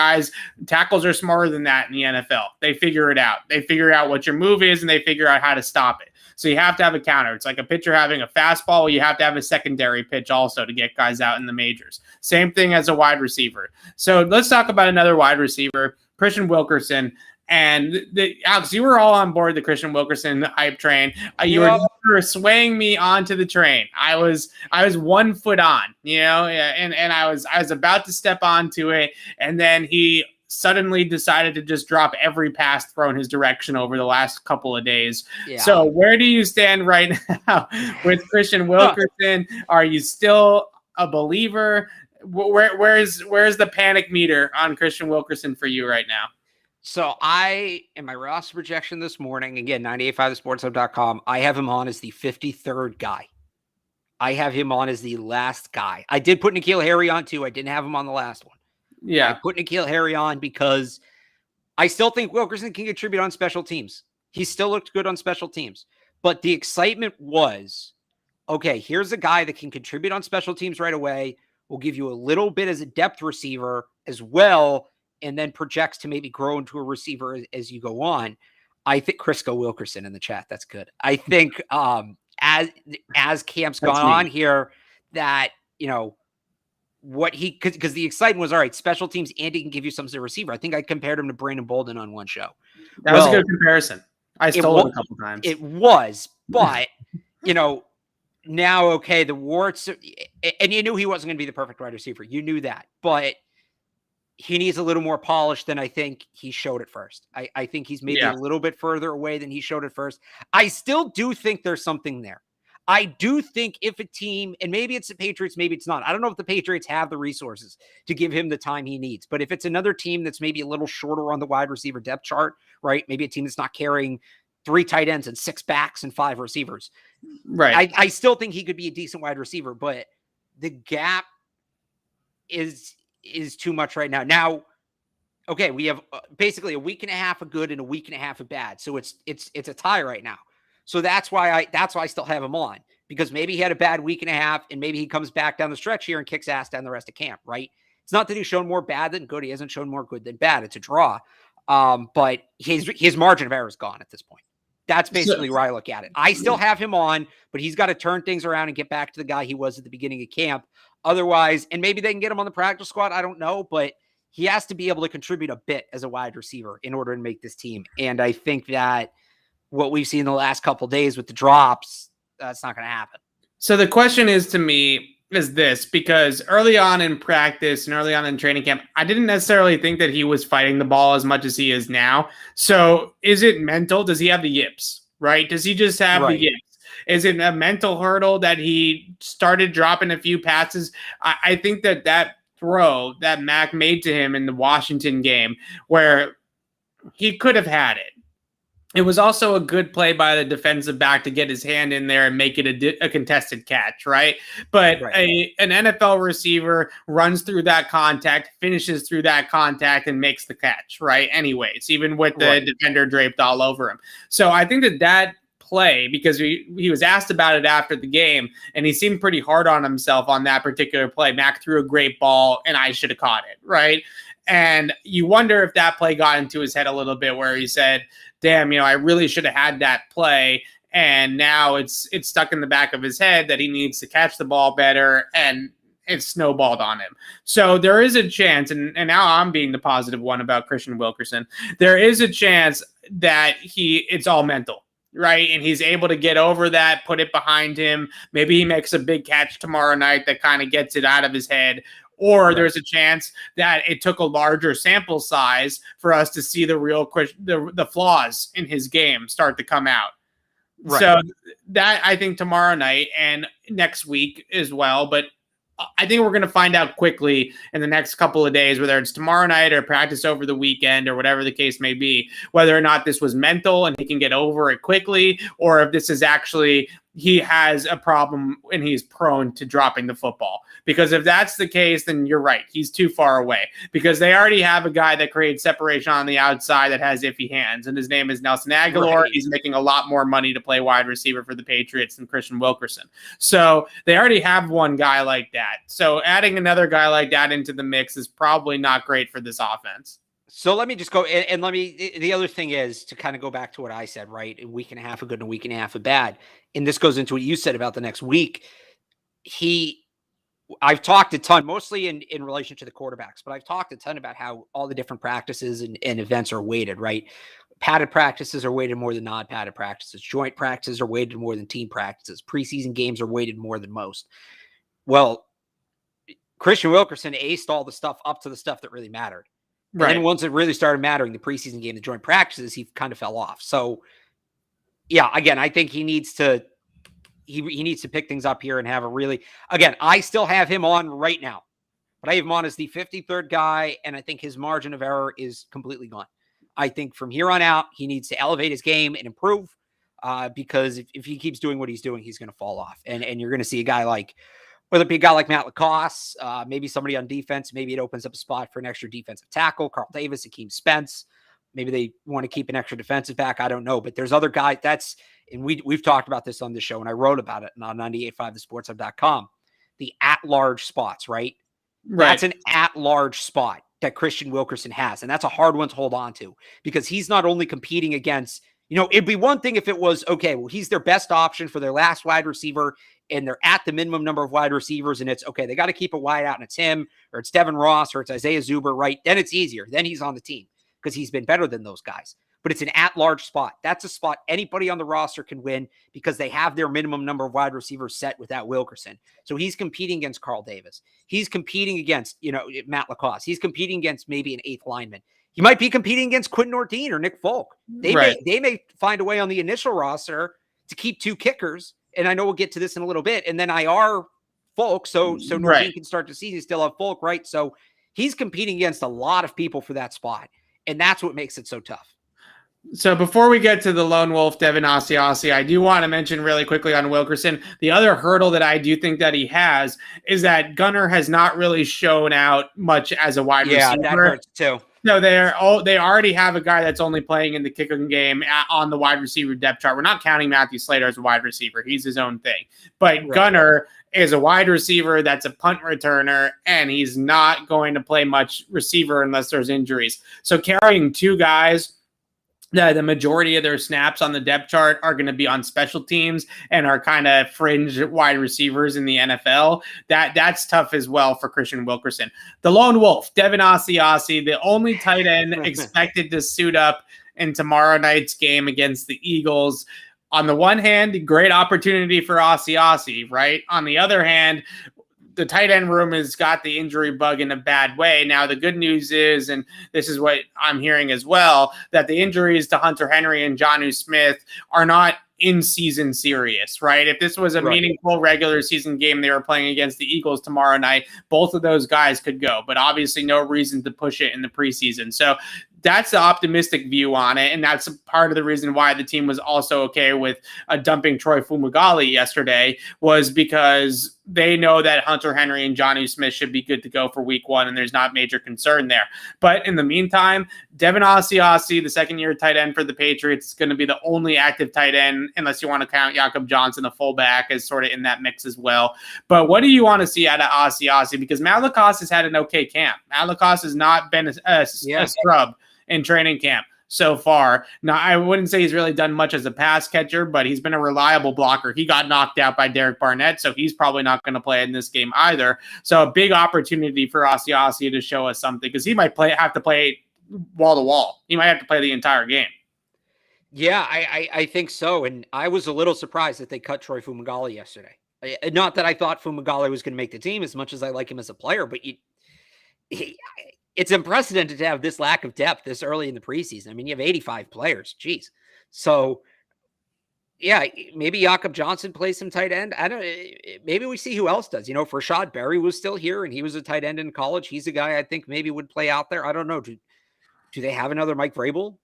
tackles are smarter than that in the NFL. They figure it out. They figure out what your move is, and they figure out how to stop it. So you have to have a counter. It's like a pitcher having a fastball. You have to have a secondary pitch also to get guys out in the majors. Same thing as a wide receiver. So let's talk about another wide receiver, Christian Wilkerson. And Alex, you were all on board the Christian Wilkerson hype train. You were swaying me onto the train. I was 1 foot on, and I was about to step onto it, and then he suddenly decided to just drop every pass thrown his direction over the last couple of days. Yeah. So where do you stand right now with Christian Wilkerson? Are you still a believer? Where's the panic meter on Christian Wilkerson for you right now? So in my roster projection this morning, again, 985thesportshub.com, I have him on as the 53rd guy. I have him on as the last guy. I did put Nikhil Harry on too. I didn't have him on the last one. Yeah. I put Nikhil Harry on because I still think Wilkerson can contribute on special teams. He still looked good on special teams. But the excitement was, okay, here's a guy that can contribute on special teams right away, will give you a little bit as a depth receiver as well, and then projects to maybe grow into a receiver as you go on. I think Crisco Wilkerson in the chat. That's good. I think as camp's gone on here that, what because the excitement was, all right, special teams and he can give you something as a receiver. I think I compared him to Brandon Bolden on one show. That was a good comparison. I stole it a couple times. It was, but, now, okay, the warts, and you knew he wasn't going to be the perfect wide receiver. You knew that, but he needs a little more polish than I think he showed at first. I think he's maybe a little bit further away than he showed at first. I still do think there's something there. I do think if a team, and maybe it's the Patriots, maybe it's not. I don't know if the Patriots have the resources to give him the time he needs. But if it's another team that's maybe a little shorter on the wide receiver depth chart, right? Maybe a team that's not carrying 3 tight ends and 6 backs and 5 receivers. Right. I still think he could be a decent wide receiver, but the gap is too much right now. Now, okay, we have basically a week and a half of good and a week and a half of bad. So it's a tie right now. So that's why I still have him on, because maybe he had a bad week and a half and maybe he comes back down the stretch here and kicks ass down the rest of camp, right? It's not that he's shown more bad than good. He hasn't shown more good than bad. It's a draw. But his margin of error is gone at this point. That's basically where I look at it. I still have him on, but he's got to turn things around and get back to the guy he was at the beginning of camp. Otherwise, and maybe they can get him on the practice squad, I don't know, but he has to be able to contribute a bit as a wide receiver in order to make this team. And I think that what we've seen the last couple of days with the drops, that's not going to happen. So the question is this, because early on in practice and early on in training camp, I didn't necessarily think that he was fighting the ball as much as he is now. So is it mental? Does he have the yips, right? Does he just have the yips? Is it a mental hurdle that he started dropping a few passes? I think that throw that Mac made to him in the Washington game where he could have had it. It was also a good play by the defensive back to get his hand in there and make it a contested catch, right? But an NFL receiver runs through that contact, finishes through that contact, and makes the catch, right? Anyways, even with the defender draped all over him. So I think that play, because he was asked about it after the game, and he seemed pretty hard on himself on that particular play. Mac threw a great ball, and I should have caught it, right? And you wonder if that play got into his head a little bit where he said, damn, I really should have had that play. And now it's stuck in the back of his head that he needs to catch the ball better, and it's snowballed on him. So there is a chance, and now I'm being the positive one about Christian Wilkerson. There is a chance that it's all mental, right? And he's able to get over that, put it behind him. Maybe he makes a big catch tomorrow night that kind of gets it out of his head. Or there's a chance that it took a larger sample size for us to see the flaws in his game start to come out. Right. So that, I think, tomorrow night and next week as well. But I think we're going to find out quickly in the next couple of days, whether it's tomorrow night or practice over the weekend or whatever the case may be, whether or not this was mental and he can get over it quickly, or if this is actually he has a problem and he's prone to dropping the football. Because if that's the case, then you're right. He's too far away because they already have a guy that creates separation on the outside that has iffy hands, and his name is Nelson Aguilar. Right. He's making a lot more money to play wide receiver for the Patriots than Christian Wilkerson. So they already have one guy like that. So adding another guy like that into the mix is probably not great for this offense. So let me just go and the other thing is to kind of go back to what I said, right? A week and a half of good and a week and a half of bad. And this goes into what you said about the next week. I've talked a ton, mostly in relation to the quarterbacks, but I've talked a ton about how all the different practices and events are weighted, right? Padded practices are weighted more than non-padded practices. Joint practices are weighted more than team practices. Preseason games are weighted more than most. Well, Christian Wilkerson aced all the stuff up to the stuff that really mattered. Right. And then once it really started mattering, the preseason game, the joint practices, he kind of fell off. So, yeah, again, I think he needs to pick things up here and have a really, again, I still have him on right now, but I have him on as the 53rd guy, and I think his margin of error is completely gone. I think from here on out, he needs to elevate his game and improve because if he keeps doing what he's doing, he's going to fall off. And you're going to see a guy like, whether it be a guy like Matt Lacoste, maybe somebody on defense, maybe it opens up a spot for an extra defensive tackle, Carl Davis, Akeem Spence. Maybe they want to keep an extra defensive back. I don't know. But there's other guys and we've talked about this on the show, and I wrote about it on 98.5thesportshub.com. The at-large spots, right? That's an at-large spot that Christian Wilkerson has. And that's a hard one to hold on to because he's not only competing against, it'd be one thing if it was, okay, well, he's their best option for their last wide receiver and they're at the minimum number of wide receivers and it's, okay, they got to keep it wide out and it's him or it's Devin Ross or it's Isaiah Zuber, right? Then it's easier. Then he's on the team because he's been better than those guys. But it's an at-large spot. That's a spot anybody on the roster can win because they have their minimum number of wide receivers set without Wilkerson. So he's competing against Carl Davis. He's competing against, Matt Lacoste. He's competing against maybe an eighth lineman. He might be competing against Quinn Nordin or Nick Folk. They may find a way on the initial roster to keep two kickers. And I know we'll get to this in a little bit. And then IR Folk, so Nordin can start to see he still have Folk, right? So he's competing against a lot of people for that spot. And that's what makes it so tough. So before we get to the lone wolf, Devin Asiasi, I do want to mention really quickly on Wilkerson, the other hurdle that I do think that he has is that Gunner has not really shown out much as a wide receiver. Yeah, that hurts too. No, they already have a guy that's only playing in the kicking game on the wide receiver depth chart. We're not counting Matthew Slater as a wide receiver. He's his own thing. But Gunner is a wide receiver that's a punt returner, and he's not going to play much receiver unless there's injuries. So carrying two guys, the majority of their snaps on the depth chart are going to be on special teams and are kind of fringe wide receivers in the NFL. That's tough as well for Christian Wilkerson. The lone wolf, Devin Asiasi, the only tight end expected to suit up in tomorrow night's game against the Eagles. On the one hand, great opportunity for Asiasi, right? On the other hand, the tight end room has got the injury bug in a bad way. Now, the good news is, and this is what I'm hearing as well, that the injuries to Hunter Henry and Jonnu Smith are not in-season serious, right? If this was a meaningful regular season game they were playing against the Eagles tomorrow night, both of those guys could go, but obviously no reason to push it in the preseason. So that's the optimistic view on it, and that's part of the reason why the team was also okay with dumping Troy Fumagalli yesterday, was because they know that Hunter Henry and Jonnu Smith should be good to go for week one, and there's not major concern there. But in the meantime, Devin Asiasi, the second-year tight end for the Patriots, is going to be the only active tight end, unless you want to count Jakob Johnson, the fullback, as sort of in that mix as well. But what do you want to see out of Asiasi? Because Matt Lacoste has had an okay camp. Matt Lacoste has not been a scrub in training camp so far. Now, I wouldn't say he's really done much as a pass catcher, but he's been a reliable blocker. He got knocked out by Derek Barnett, so he's probably not going to play in this game either. So a big opportunity for Asiasi to show us something, because he might have to play wall to wall. He might have to play the entire game. Yeah, I think so. And I was a little surprised that they cut Troy Fumagalli yesterday. Not that I thought Fumagalli was going to make the team as much as I like him as a player, but it's unprecedented to have this lack of depth this early in the preseason. I mean, you have 85 players. Jeez. So, yeah, maybe Jakob Johnson plays some tight end. Maybe we see who else does. If Rashad Berry was still here and he was a tight end in college, he's a guy I think maybe would play out there. I don't know. Do they have another Mike Vrabel?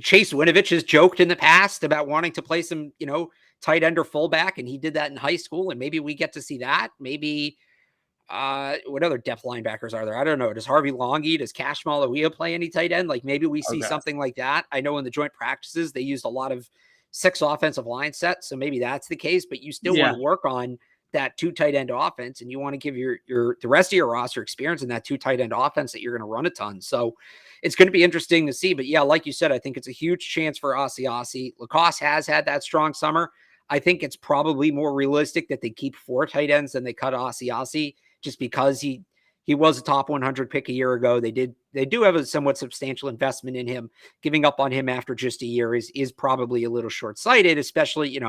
Chase Winovich has joked in the past about wanting to play some, tight end or fullback, and he did that in high school. And maybe we get to see that. Maybe what other depth linebackers are there? I don't know. Does Harvey Longy, does Cash Malawiya play any tight end? Like maybe we see something like that. I know in the joint practices they used a lot of 6 offensive line sets, so maybe that's the case. But you still want to work on that 2 tight end offense, and you want to give the rest of your roster experience in that 2 tight end offense that you're going to run a ton. So it's going to be interesting to see. But yeah, like you said, I think it's a huge chance for Asiasi. Lacoste has had that strong summer. I think it's probably more realistic that they keep 4 tight ends than they cut Asiasi, just because he was a top 100 pick a year ago. They do have a somewhat substantial investment in him. Giving up on him after just a year is probably a little short-sighted, especially,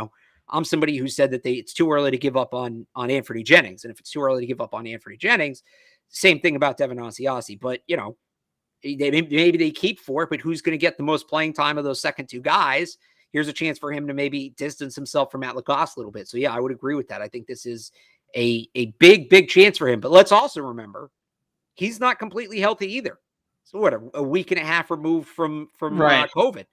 I'm somebody who said that it's too early to give up on Anthony Jennings. And if it's too early to give up on Anthony Jennings, same thing about Devin Asiasi. But, maybe they keep 4, but who's going to get the most playing time of those second 2 guys? Here's a chance for him to maybe distance himself from Matt Lacoste a little bit. So, yeah, I would agree with that. I think this is a big, big chance for him. But let's also remember, he's not completely healthy either. So, what, a week and a half removed from COVID.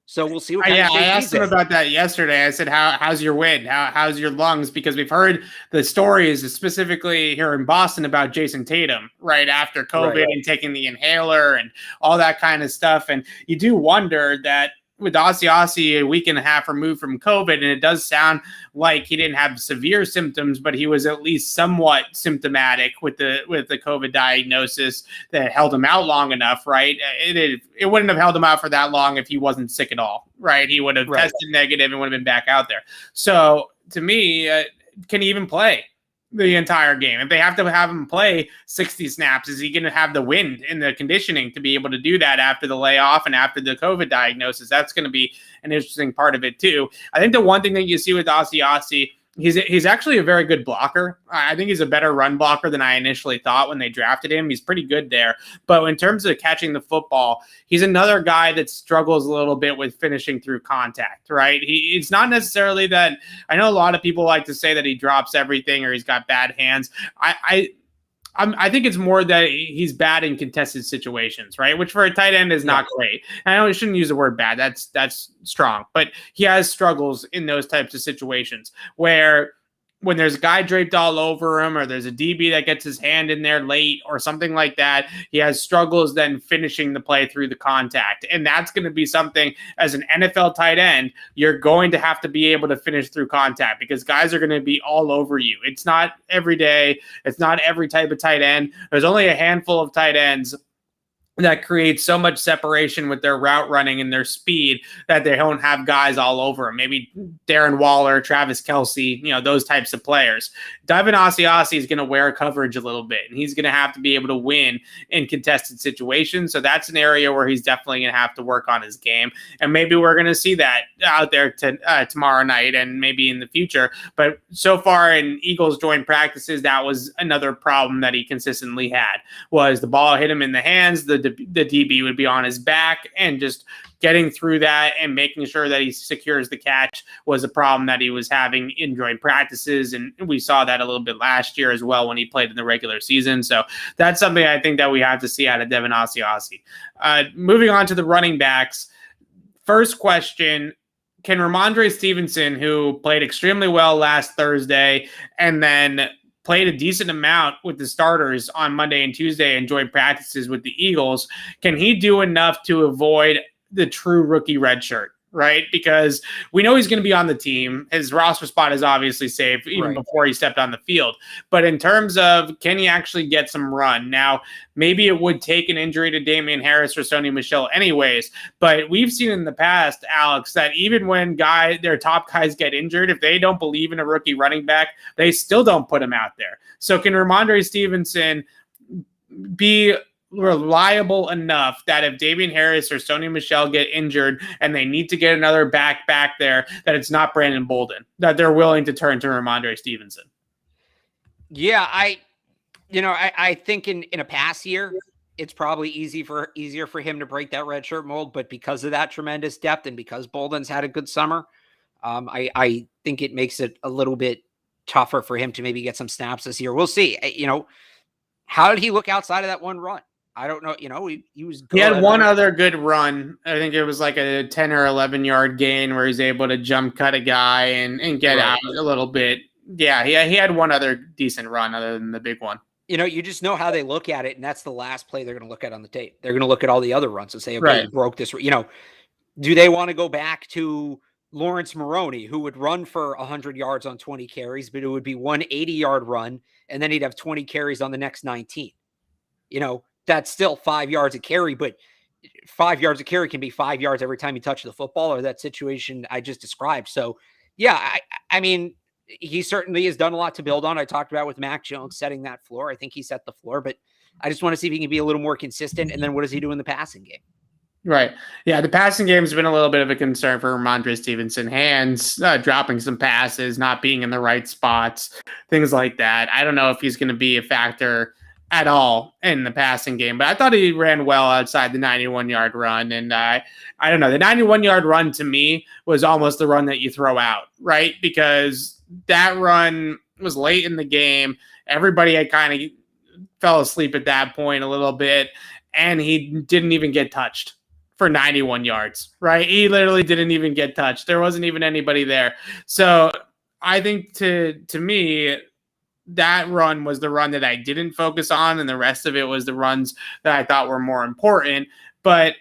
So we'll see what kind of shape I asked him about that yesterday. I said, how's your wind? How's your lungs? Because we've heard the stories, specifically here in Boston, about Jason Tatum right after COVID and taking the inhaler and all that kind of stuff. And you do wonder that with Asiasi a week and a half removed from COVID, and it does sound like he didn't have severe symptoms, but he was at least somewhat symptomatic with the COVID diagnosis that held him out long enough, right? It wouldn't have held him out for that long if he wasn't sick at all, right? He would have tested negative and would have been back out there. So to me, can he even play the entire game? If they have to have him play 60 snaps, is he going to have the wind and the conditioning to be able to do that after the layoff and after the COVID diagnosis? That's going to be an interesting part of it too. I think the one thing that you see with Asiasi, he's actually a very good blocker. I think he's a better run blocker than I initially thought when they drafted him. He's pretty good there. But in terms of catching the football, he's another guy that struggles a little bit with finishing through contact, right? It's not necessarily that – I know a lot of people like to say that he drops everything or he's got bad hands. I think it's more that he's bad in contested situations, right? Which for a tight end is not great. I know I shouldn't use the word bad. That's strong. But he has struggles in those types of situations where when there's a guy draped all over him or there's a DB that gets his hand in there late or something like that, he has struggles then finishing the play through the contact. And that's going to be something as an NFL tight end, you're going to have to be able to finish through contact because guys are going to be all over you. It's not every day. It's not every type of tight end. There's only a handful of tight ends that creates so much separation with their route running and their speed that they don't have guys all over them. Maybe Darren Waller, Travis Kelce, those types of players. Devin Asiasi is going to wear coverage a little bit, and he's going to have to be able to win in contested situations. So that's an area where he's definitely going to have to work on his game. And maybe we're going to see that out there tomorrow night and maybe in the future. But so far in Eagles joint practices, that was another problem that he consistently had, was the ball hit him in the hands, the DB would be on his back, and just getting through that and making sure that he secures the catch was a problem that he was having in joint practices. And we saw that a little bit last year as well when he played in the regular season. So that's something I think that we have to see out of Devin Asiasi. Moving on to the running backs. First question, can Ramondre Stevenson, who played extremely well last Thursday and then played a decent amount with the starters on Monday and Tuesday and joint practices with the Eagles, can he do enough to avoid the true rookie red shirt, right? Because we know he's going to be on the team. His roster spot is obviously safe even before he stepped on the field. But in terms of can he actually get some run? Now, maybe it would take an injury to Damian Harris or Sony Michel anyways, but we've seen in the past, Alex, that even when their top guys get injured, if they don't believe in a rookie running back, they still don't put him out there. So can Ramondre Stevenson be reliable enough that if Damian Harris or Sony Michel get injured and they need to get another back there, that it's not Brandon Bolden, that they're willing to turn to Ramondre Stevenson? Yeah, I think in a pass year, it's probably easier for him to break that redshirt mold, but because of that tremendous depth and because Bolden's had a good summer, I think it makes it a little bit tougher for him to maybe get some snaps this year. We'll see. How did he look outside of that one run? I don't know. He was good. He had one other good run. I think it was like a 10 or 11 yard gain where he's able to jump cut a guy and get out a little bit. Yeah, he had one other decent run other than the big one. You just know how they look at it, and that's the last play they're going to look at on the tape. They're going to look at all the other runs and say, okay, you broke this. Do they want to go back to Lawrence Maroney, who would run for 100 yards on 20 carries, but it would be one 80-yard run, and then he'd have 20 carries on the next 19? That's still 5 yards a carry, but 5 yards a carry can be 5 yards every time you touch the football, or that situation I just described. So, yeah, I mean, he certainly has done a lot to build on. I talked about with Mac Jones setting that floor. I think he set the floor, but I just want to see if he can be a little more consistent. And then what does he do in the passing game? Right. Yeah, the passing game has been a little bit of a concern for Ramondre Stevenson. Hands, dropping some passes, not being in the right spots, things like that. I don't know if he's going to be a factor at all in the passing game, but I thought he ran well outside the 91-yard run. And I don't know, the 91-yard run to me was almost the run that you throw out, right? Because that run was late in the game. Everybody had kind of fell asleep at that point a little bit, and he didn't even get touched for 91 yards, right? He literally didn't even get touched. There wasn't even anybody there. So I think to me, that run was the run that I didn't focus on, and the rest of it was the runs that I thought were more important. But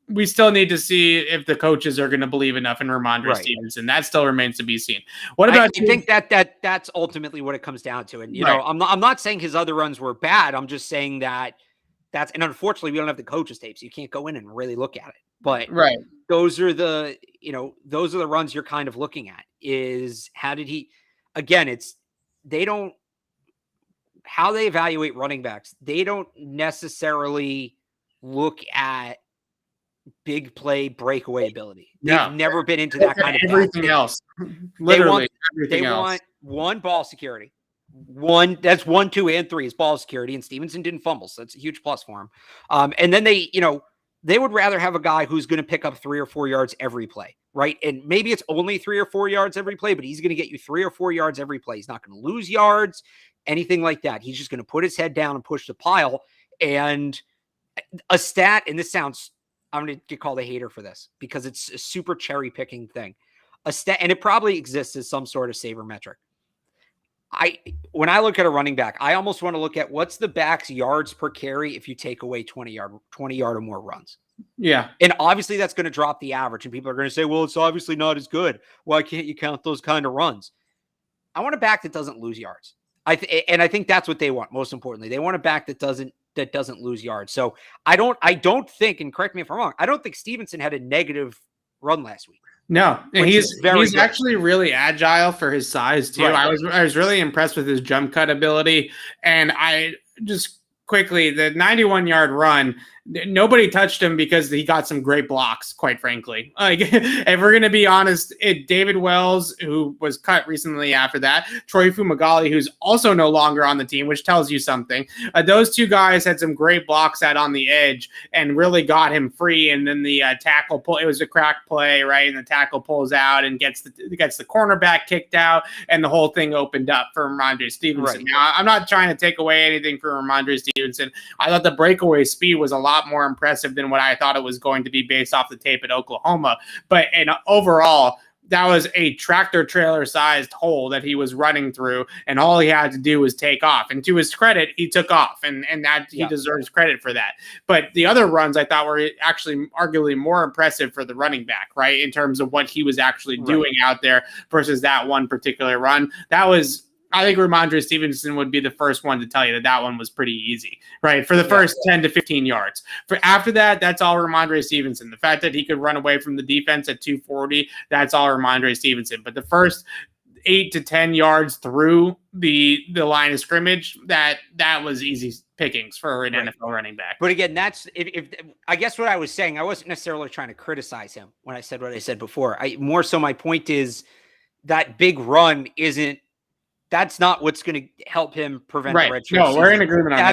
we still need to see if the coaches are going to believe enough in Ramondre Stevenson. That still remains to be seen. What about I think that's ultimately what it comes down to. And I'm not saying his other runs were bad. I'm just saying and unfortunately we don't have the coaches tape, so you can't go in and really look at it. But those are the runs you're kind of looking at. Is how did he? Again, how they evaluate running backs. They don't necessarily look at big play breakaway ability. They've never been into that kind of everything else. Literally, they want one ball security. That's 1, 2, and 3 is ball security, and Stevenson didn't fumble, so that's a huge plus for him. And then they would rather have a guy who's going to pick up 3 or 4 yards every play, right? And maybe it's only 3 or 4 yards every play, but he's going to get you 3 or 4 yards every play. He's not going to lose yards, anything like that. He's just going to put his head down and push the pile. And a stat, and this sounds, I'm going to get called a hater for this because it's a super cherry picking thing. A stat, and it probably exists as some sort of saver metric. When I look at a running back, I almost want to look at what's the back's yards per carry if you take away 20 yard or more runs. Yeah. And obviously that's going to drop the average, and people are going to say, well, it's obviously not as good. Why can't you count those kind of runs? I want a back that doesn't lose yards. And I think that's what they want. Most importantly, they want a back that doesn't lose yards. So I don't think, and correct me if I'm wrong, I don't think Stevenson had a negative run last week. No, and he's actually really agile for his size too. I was really impressed with his jump cut ability, and I just quickly the 91-yard run. Nobody touched him because he got some great blocks, quite frankly. Like, if we're going to be honest, David Wells, who was cut recently after that, Troy Fumagalli, who's also no longer on the team, which tells you something. Those two guys had some great blocks out on the edge and really got him free. And then the tackle pull, it was a crack play, right? And the tackle pulls out and gets the cornerback kicked out, and the whole thing opened up for Ramondre Stevenson. Right. Now, I'm not trying to take away anything from Ramondre Stevenson. I thought the breakaway speed was a lot more impressive than what I thought it was going to be based off the tape at Oklahoma. But overall, that was a tractor trailer sized hole that he was running through, and all he had to do was take off. And to his credit, he took off, and that he deserves credit for that. But the other runs I thought were actually arguably more impressive for the running back, right? In terms of what he was actually doing out there versus that one particular run. I think Ramondre Stevenson would be the first one to tell you that one was pretty easy, right? For the first 10 to 15 yards. For after that, that's all Ramondre Stevenson. The fact that he could run away from the defense at 240, that's all Ramondre Stevenson. But the first 8 to 10 yards through the line of scrimmage, that was easy pickings for an NFL running back. But again, that's if I guess what I was saying, I wasn't necessarily trying to criticize him when I said what I said before. More so my point is that big run that's not what's going to help him prevent the redshirt season. No, we're in agreement on that.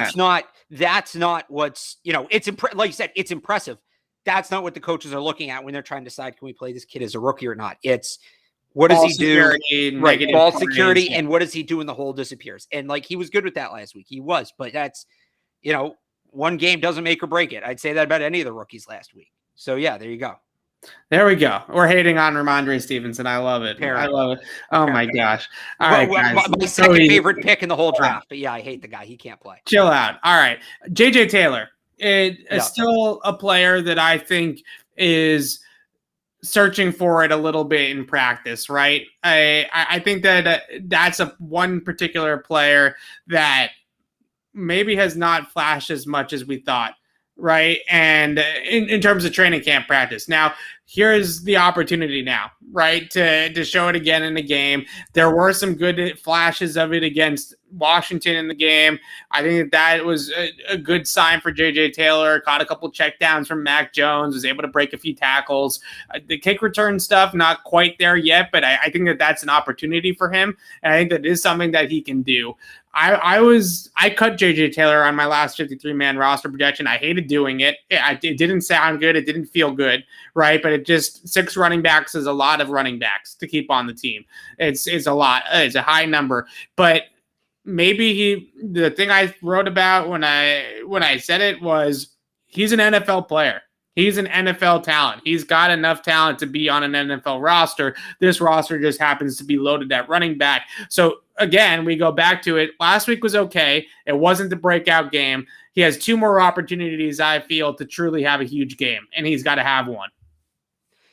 That's not what's, it's like you said, it's impressive. That's not what the coaches are looking at when they're trying to decide, can we play this kid as a rookie or not? It's what does he do? Right, ball security, and what does he do when the hole disappears? And like he was good with that last week. He was, but that's, one game doesn't make or break it. I'd say that about any of the rookies last week. So yeah, there you go. There we go. We're hating on Ramondre Stevenson. I love it. Apparently. I love it. Oh my gosh. All right, guys. My second favorite pick in the whole draft. But yeah, I hate the guy. He can't play. Chill out. All right. JJ Taylor is still a player that I think is searching for it a little bit in practice, right? I think that that's one particular player that maybe has not flashed as much as we thought, right? And in terms of training camp practice. Now, here's the opportunity now, right, to show it again in the game. There were some good flashes of it against Washington in the game. I think that was a good sign for JJ Taylor. Caught a couple checkdowns from Mac Jones, was able to break a few tackles. The kick return stuff, not quite there yet, but I think that that's an opportunity for him. And I think that is something that he can do. I cut JJ Taylor on my last 53-man roster projection. I hated doing it. It didn't sound good. It didn't feel good, right? But it just 6 running backs is a lot of running backs to keep on the team. It's a lot. It's a high number. But maybe the thing I wrote about when I said it was he's an NFL player. He's an NFL talent. He's got enough talent to be on an NFL roster. This roster just happens to be loaded at running back. So again, we go back to it. Last week was okay. It wasn't the breakout game. He has 2 more opportunities, I feel, to truly have a huge game, and he's got to have one.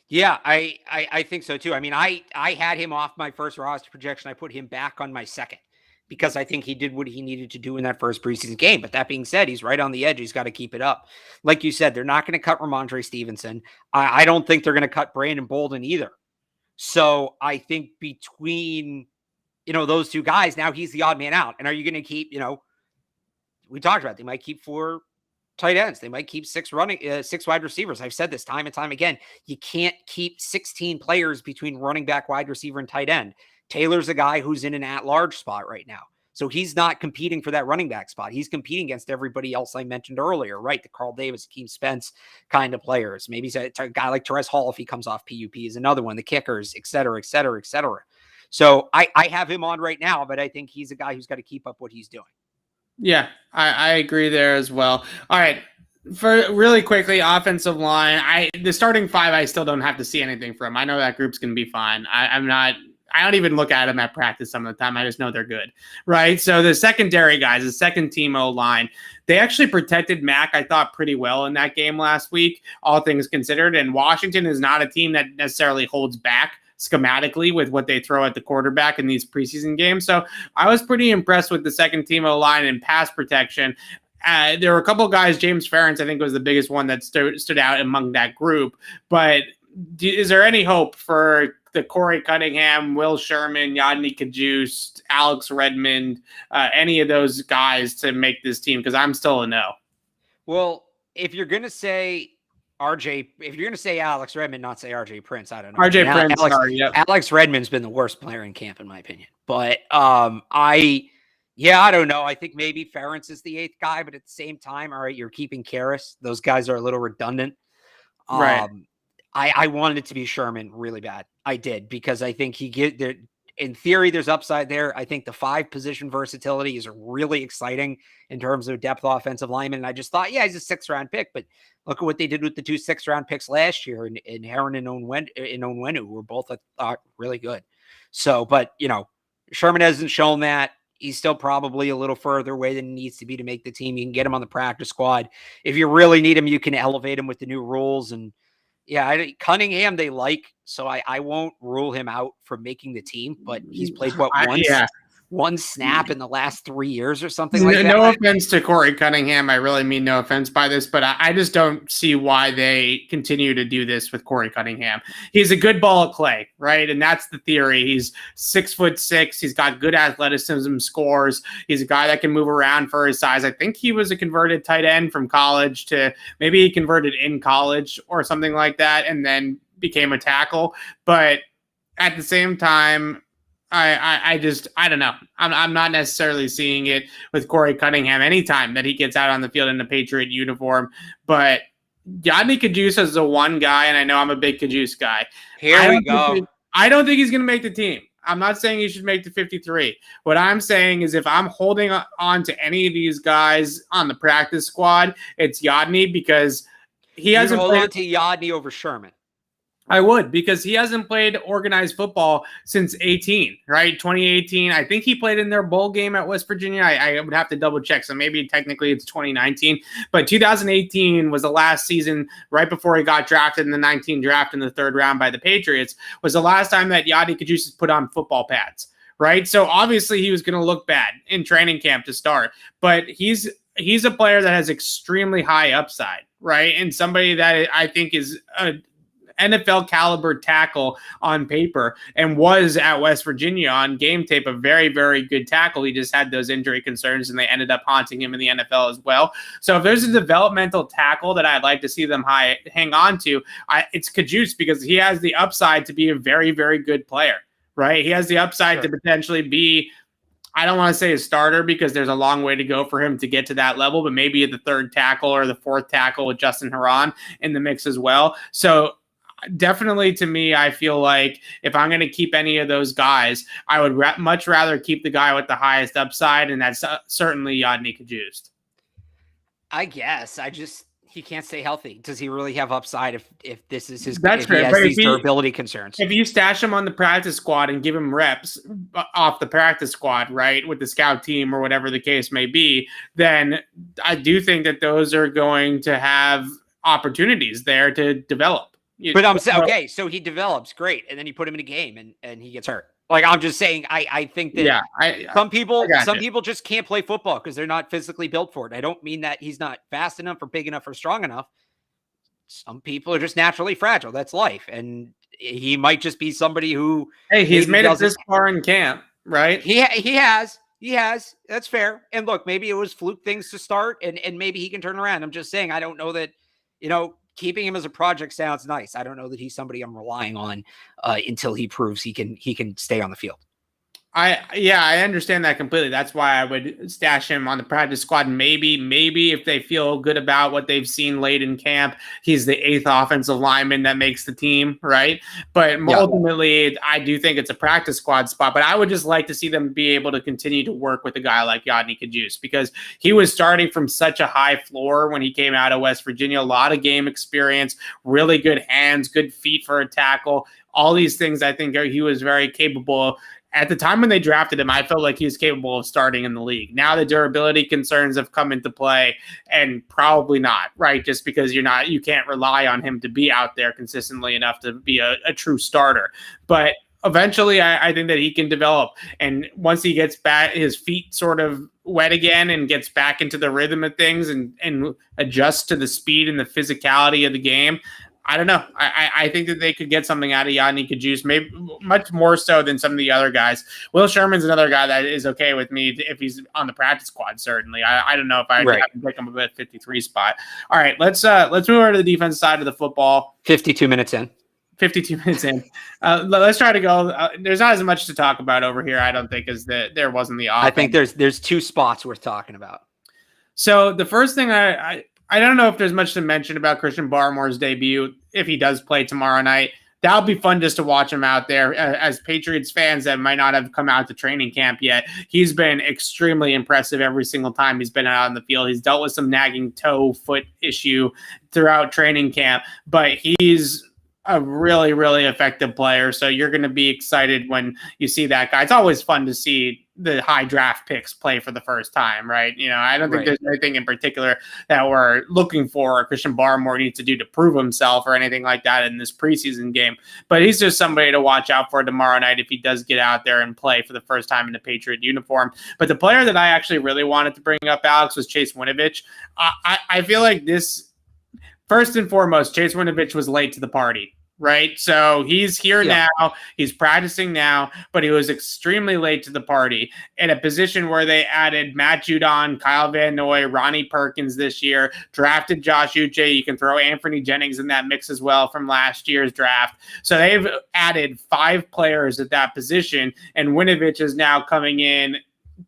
Yeah, I think so too. I mean, I had him off my first roster projection. I put him back on my second, because I think he did what he needed to do in that first preseason game. But that being said, he's right on the edge. He's got to keep it up. Like you said, they're not going to cut Ramondre Stevenson. I don't think they're going to cut Brandon Bolden either. So I think between, those 2 guys, now he's the odd man out. And are you going to keep, we talked about, they might keep 4 tight ends. They might keep 6 wide receivers. I've said this time and time again. You can't keep 16 players between running back, wide receiver, and tight end. Taylor's a guy who's in an at-large spot right now. So he's not competing for that running back spot. He's competing against everybody else I mentioned earlier, right? The Carl Davis, Akeem Spence kind of players. Maybe a guy like Terez Hall, if he comes off PUP, is another one. The kickers, et cetera, et cetera, et cetera. So I have him on right now, but I think he's a guy who's got to keep up what he's doing. Yeah, I agree there as well. All right. For really quickly, offensive line, the starting 5, I still don't have to see anything from. I know that group's going to be fine. I don't even look at them at practice some of the time. I just know they're good, right? So the secondary guys, the second team O-line, they actually protected Mac, I thought, pretty well in that game last week, all things considered. And Washington is not a team that necessarily holds back schematically with what they throw at the quarterback in these preseason games. So I was pretty impressed with the second team O-line and pass protection. There were a couple of guys, James Ferentz, I think, was the biggest one that stood out among that group. But is there any hope for the Corey Cunningham, Will Sherman, Yadni Kajus, Alex Redmond, any of those guys to make this team? Because I'm still a no. Well, if you're going to say Alex Redmond, not say RJ Prince, I don't know. RJ Prince, Alex Redmond's been the worst player in camp, in my opinion. But I don't know. I think maybe Ferentz is the 8th guy, but at the same time, all right, you're keeping Karras. Those guys are a little redundant. Right. I wanted it to be Sherman really bad. I did, because I think in theory, there's upside there. I think the 5 position versatility is really exciting in terms of depth offensive lineman. And I just thought, yeah, he's a 6th-round pick, but look at what they did with the 2 6th-round picks last year in Heron and Onwenu, who were both really good. So, but Sherman hasn't shown that. He's still probably a little further away than he needs to be to make the team. You can get him on the practice squad. If you really need him, you can elevate him with the new rules. And yeah, Cunningham they like, so I won't rule him out from making the team, but he's played one snap in the last 3 years or something like that. No offense to Corey Cunningham. I really mean no offense by this, but I just don't see why they continue to do this with Corey Cunningham. He's a good ball of clay, right? And that's the theory. He's 6'6". He's got good athleticism, scores. He's a guy that can move around for his size. I think he was a converted tight end from college to maybe he converted in college or something like that and then became a tackle. But at the same time, I don't know. I'm not necessarily seeing it with Corey Cunningham anytime that he gets out on the field in a Patriot uniform. But Yadni Kajus is the one guy, and I know I'm a big Kajus guy. Here we go. I don't think he's going to make the team. I'm not saying he should make the 53. What I'm saying is if I'm holding on to any of these guys on the practice squad, it's Yodny because he hasn't hold played. On to Yodny over Sherman. I would, because he hasn't played organized football since 18, right? 2018. I think he played in their bowl game at West Virginia. I would have to double check. So maybe technically it's 2019. But 2018 was the last season right before he got drafted in the 19 draft in the third round by the Patriots, was the last time that Yodny Cajuste put on football pads, right? So obviously he was going to look bad in training camp to start. But he's a player that has extremely high upside, right? And somebody that I think is a NFL caliber tackle on paper and was at West Virginia on game tape a very, very good tackle. He just had those injury concerns and they ended up haunting him in the NFL as well. So if there's a developmental tackle that I'd like to see them hang on to, it's Cajuste, because he has the upside to be a very, very good player, right? He has the upside to potentially be, I don't want to say a starter because there's a long way to go for him to get to that level, but maybe the third tackle or the fourth tackle with Justin Herron in the mix as well. So definitely, to me, I feel like if I'm going to keep any of those guys, I would much rather keep the guy with the highest upside, and that's certainly Yodny Cajuste. I guess. He can't stay healthy. Does he really have upside if this is his? That's if he has these durability concerns. If you stash him on the practice squad and give him reps off the practice squad, right, with the scout team or whatever the case may be, then I do think that those are going to have opportunities there to develop. But I'm saying, okay, so he develops great, and then you put him in a game, and he gets hurt. Like, I'm just saying, I think that some people just can't play football because they're not physically built for it. I don't mean that he's not fast enough or big enough or strong enough. Some people are just naturally fragile. That's life, and he might just be somebody who. Hey, he's made it this far in camp, right? He has. That's fair. And look, maybe it was fluke things to start, and maybe he can turn around. I'm just saying, I don't know that, keeping him as a project sounds nice. I don't know that he's somebody I'm relying on until he proves he can stay on the field. I understand that completely. That's why I would stash him on the practice squad. Maybe if they feel good about what they've seen late in camp, he's the 8th offensive lineman that makes the team, right? But ultimately, I do think it's a practice squad spot. But I would just like to see them be able to continue to work with a guy like Yodny Cajuste, because he was starting from such a high floor when he came out of West Virginia. A lot of game experience, really good hands, good feet for a tackle. All these things, I think he was very capable of. At the time when they drafted him, I felt like he was capable of starting in the league. Now the durability concerns have come into play, and probably not, right? Just because you can't rely on him to be out there consistently enough to be a true starter. But eventually I think that he can develop. And once he gets back, his feet sort of wet again and gets back into the rhythm of things and adjusts to the speed and the physicality of the game, I don't know. I think that they could get something out of Yodny Cajuste, maybe much more so than some of the other guys. Will Sherman's another guy that is okay with me if he's on the practice squad. Certainly, I don't know if I'd have to pick him up at 53 spot. All right, let's move over to the defense side of the football. 52 minutes in. 52 minutes in. Let's try to go. There's not as much to talk about over here, I don't think, as there was in the offense. I think there's 2 spots worth talking about. So the first thing I don't know if there's much to mention about Christian Barmore's debut if he does play tomorrow night. That'll be fun just to watch him out there. As Patriots fans that might not have come out to training camp yet, he's been extremely impressive every single time he's been out on the field. He's dealt with some nagging toe-foot issue throughout training camp, but he's a really, really effective player. So you're going to be excited when you see that guy. It's always fun to see the high draft picks play for the first time, right? I don't think there's anything in particular that we're looking for or Christian Barmore needs to do to prove himself or anything like that in this preseason game. But he's just somebody to watch out for tomorrow night if he does get out there and play for the first time in a Patriot uniform. But the player that I actually really wanted to bring up, Alex, was Chase Winovich. I feel like this, first and foremost, Chase Winovich was late to the party. Right. So he's here now. He's practicing now, but he was extremely late to the party in a position where they added Matt Judon, Kyle Van Noy, Ronnie Perkins this year, drafted Josh Uche. You can throw Anthony Jennings in that mix as well from last year's draft. So they've added 5 players at that position, and Winovich is now coming in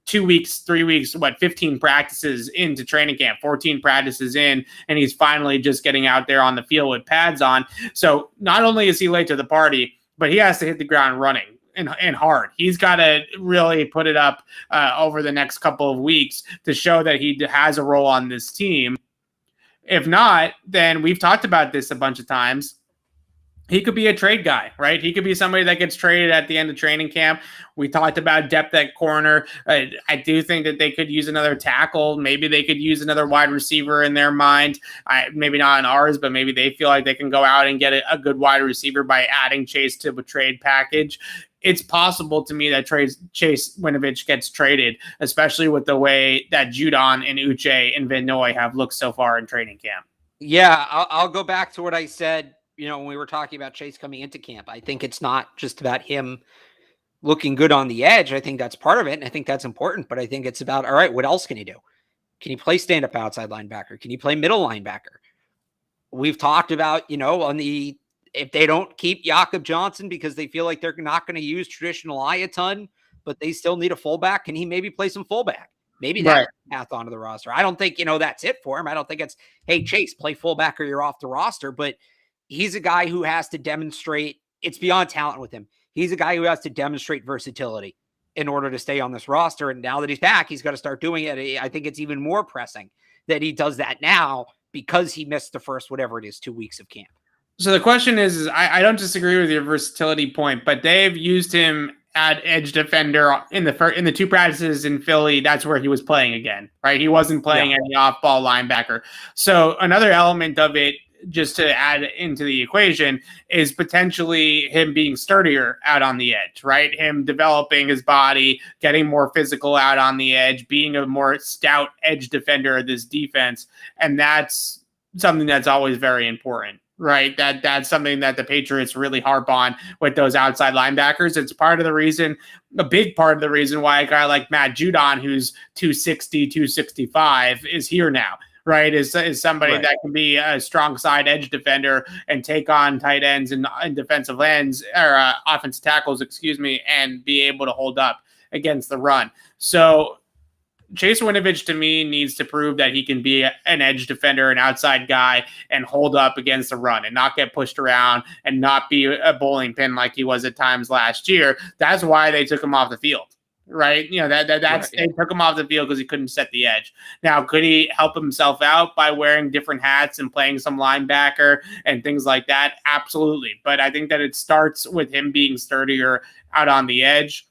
2 weeks, 3 weeks, 15 practices into training camp, 14 practices in, and he's finally just getting out there on the field with pads on. So not only is he late to the party, but he has to hit the ground running. and hard. He's got to really put it up over the next couple of weeks to show that he has a role on this team. If not, then we've talked about this a bunch of times. He could be a trade guy, right? He could be somebody that gets traded at the end of training camp. We talked about depth at corner. I do think that they could use another tackle. Maybe they could use another wide receiver in their mind. Maybe not in ours, but maybe they feel like they can go out and get a good wide receiver by adding Chase to a trade package. It's possible to me that Chase Winovich gets traded, especially with the way that Judon and Uche and Van Noy have looked so far in training camp. Yeah, I'll go back to what I said, when we were talking about Chase coming into camp. I think it's not just about him looking good on the edge. I think that's part of it, and I think that's important. But I think it's about, all right, what else can he do? Can he play stand-up outside linebacker? Can he play middle linebacker? We've talked about, if they don't keep Jakob Johnson because they feel like they're not going to use traditional eye a ton, but they still need a fullback, can he maybe play some fullback? Maybe that's path onto the roster. I don't think, that's it for him. I don't think it's, hey, Chase, play fullback or you're off the roster. But he's a guy who has to demonstrate, it's beyond talent with him. He's a guy who has to demonstrate versatility in order to stay on this roster. And now that he's back, he's got to start doing it. I think it's even more pressing that he does that now because he missed the first, whatever it is, 2 weeks of camp. So the question is I don't disagree with your versatility point, but they've used him at edge defender in the two practices in Philly. That's where he was playing again, right? He wasn't playing any off-ball linebacker. So another element of it, just to add into the equation, is potentially him being sturdier out on the edge, right? Him developing his body, getting more physical out on the edge, being a more stout edge defender of this defense. And that's something that's always very important, right? That's something that the Patriots really harp on with those outside linebackers. It's a big part of the reason why a guy like Matt Judon, who's 260, 265, is here now. Right, is somebody that can be a strong side edge defender and take on tight ends and defensive ends or offensive tackles, and be able to hold up against the run. So Chase Winovich, to me, needs to prove that he can be an edge defender, an outside guy, and hold up against the run and not get pushed around and not be a bowling pin like he was at times last year. That's why they took him off the field. Right. They took him off the field because he couldn't set the edge. Now, could he help himself out by wearing different hats and playing some linebacker and things like that? Absolutely. But I think that it starts with him being sturdier out on the edge.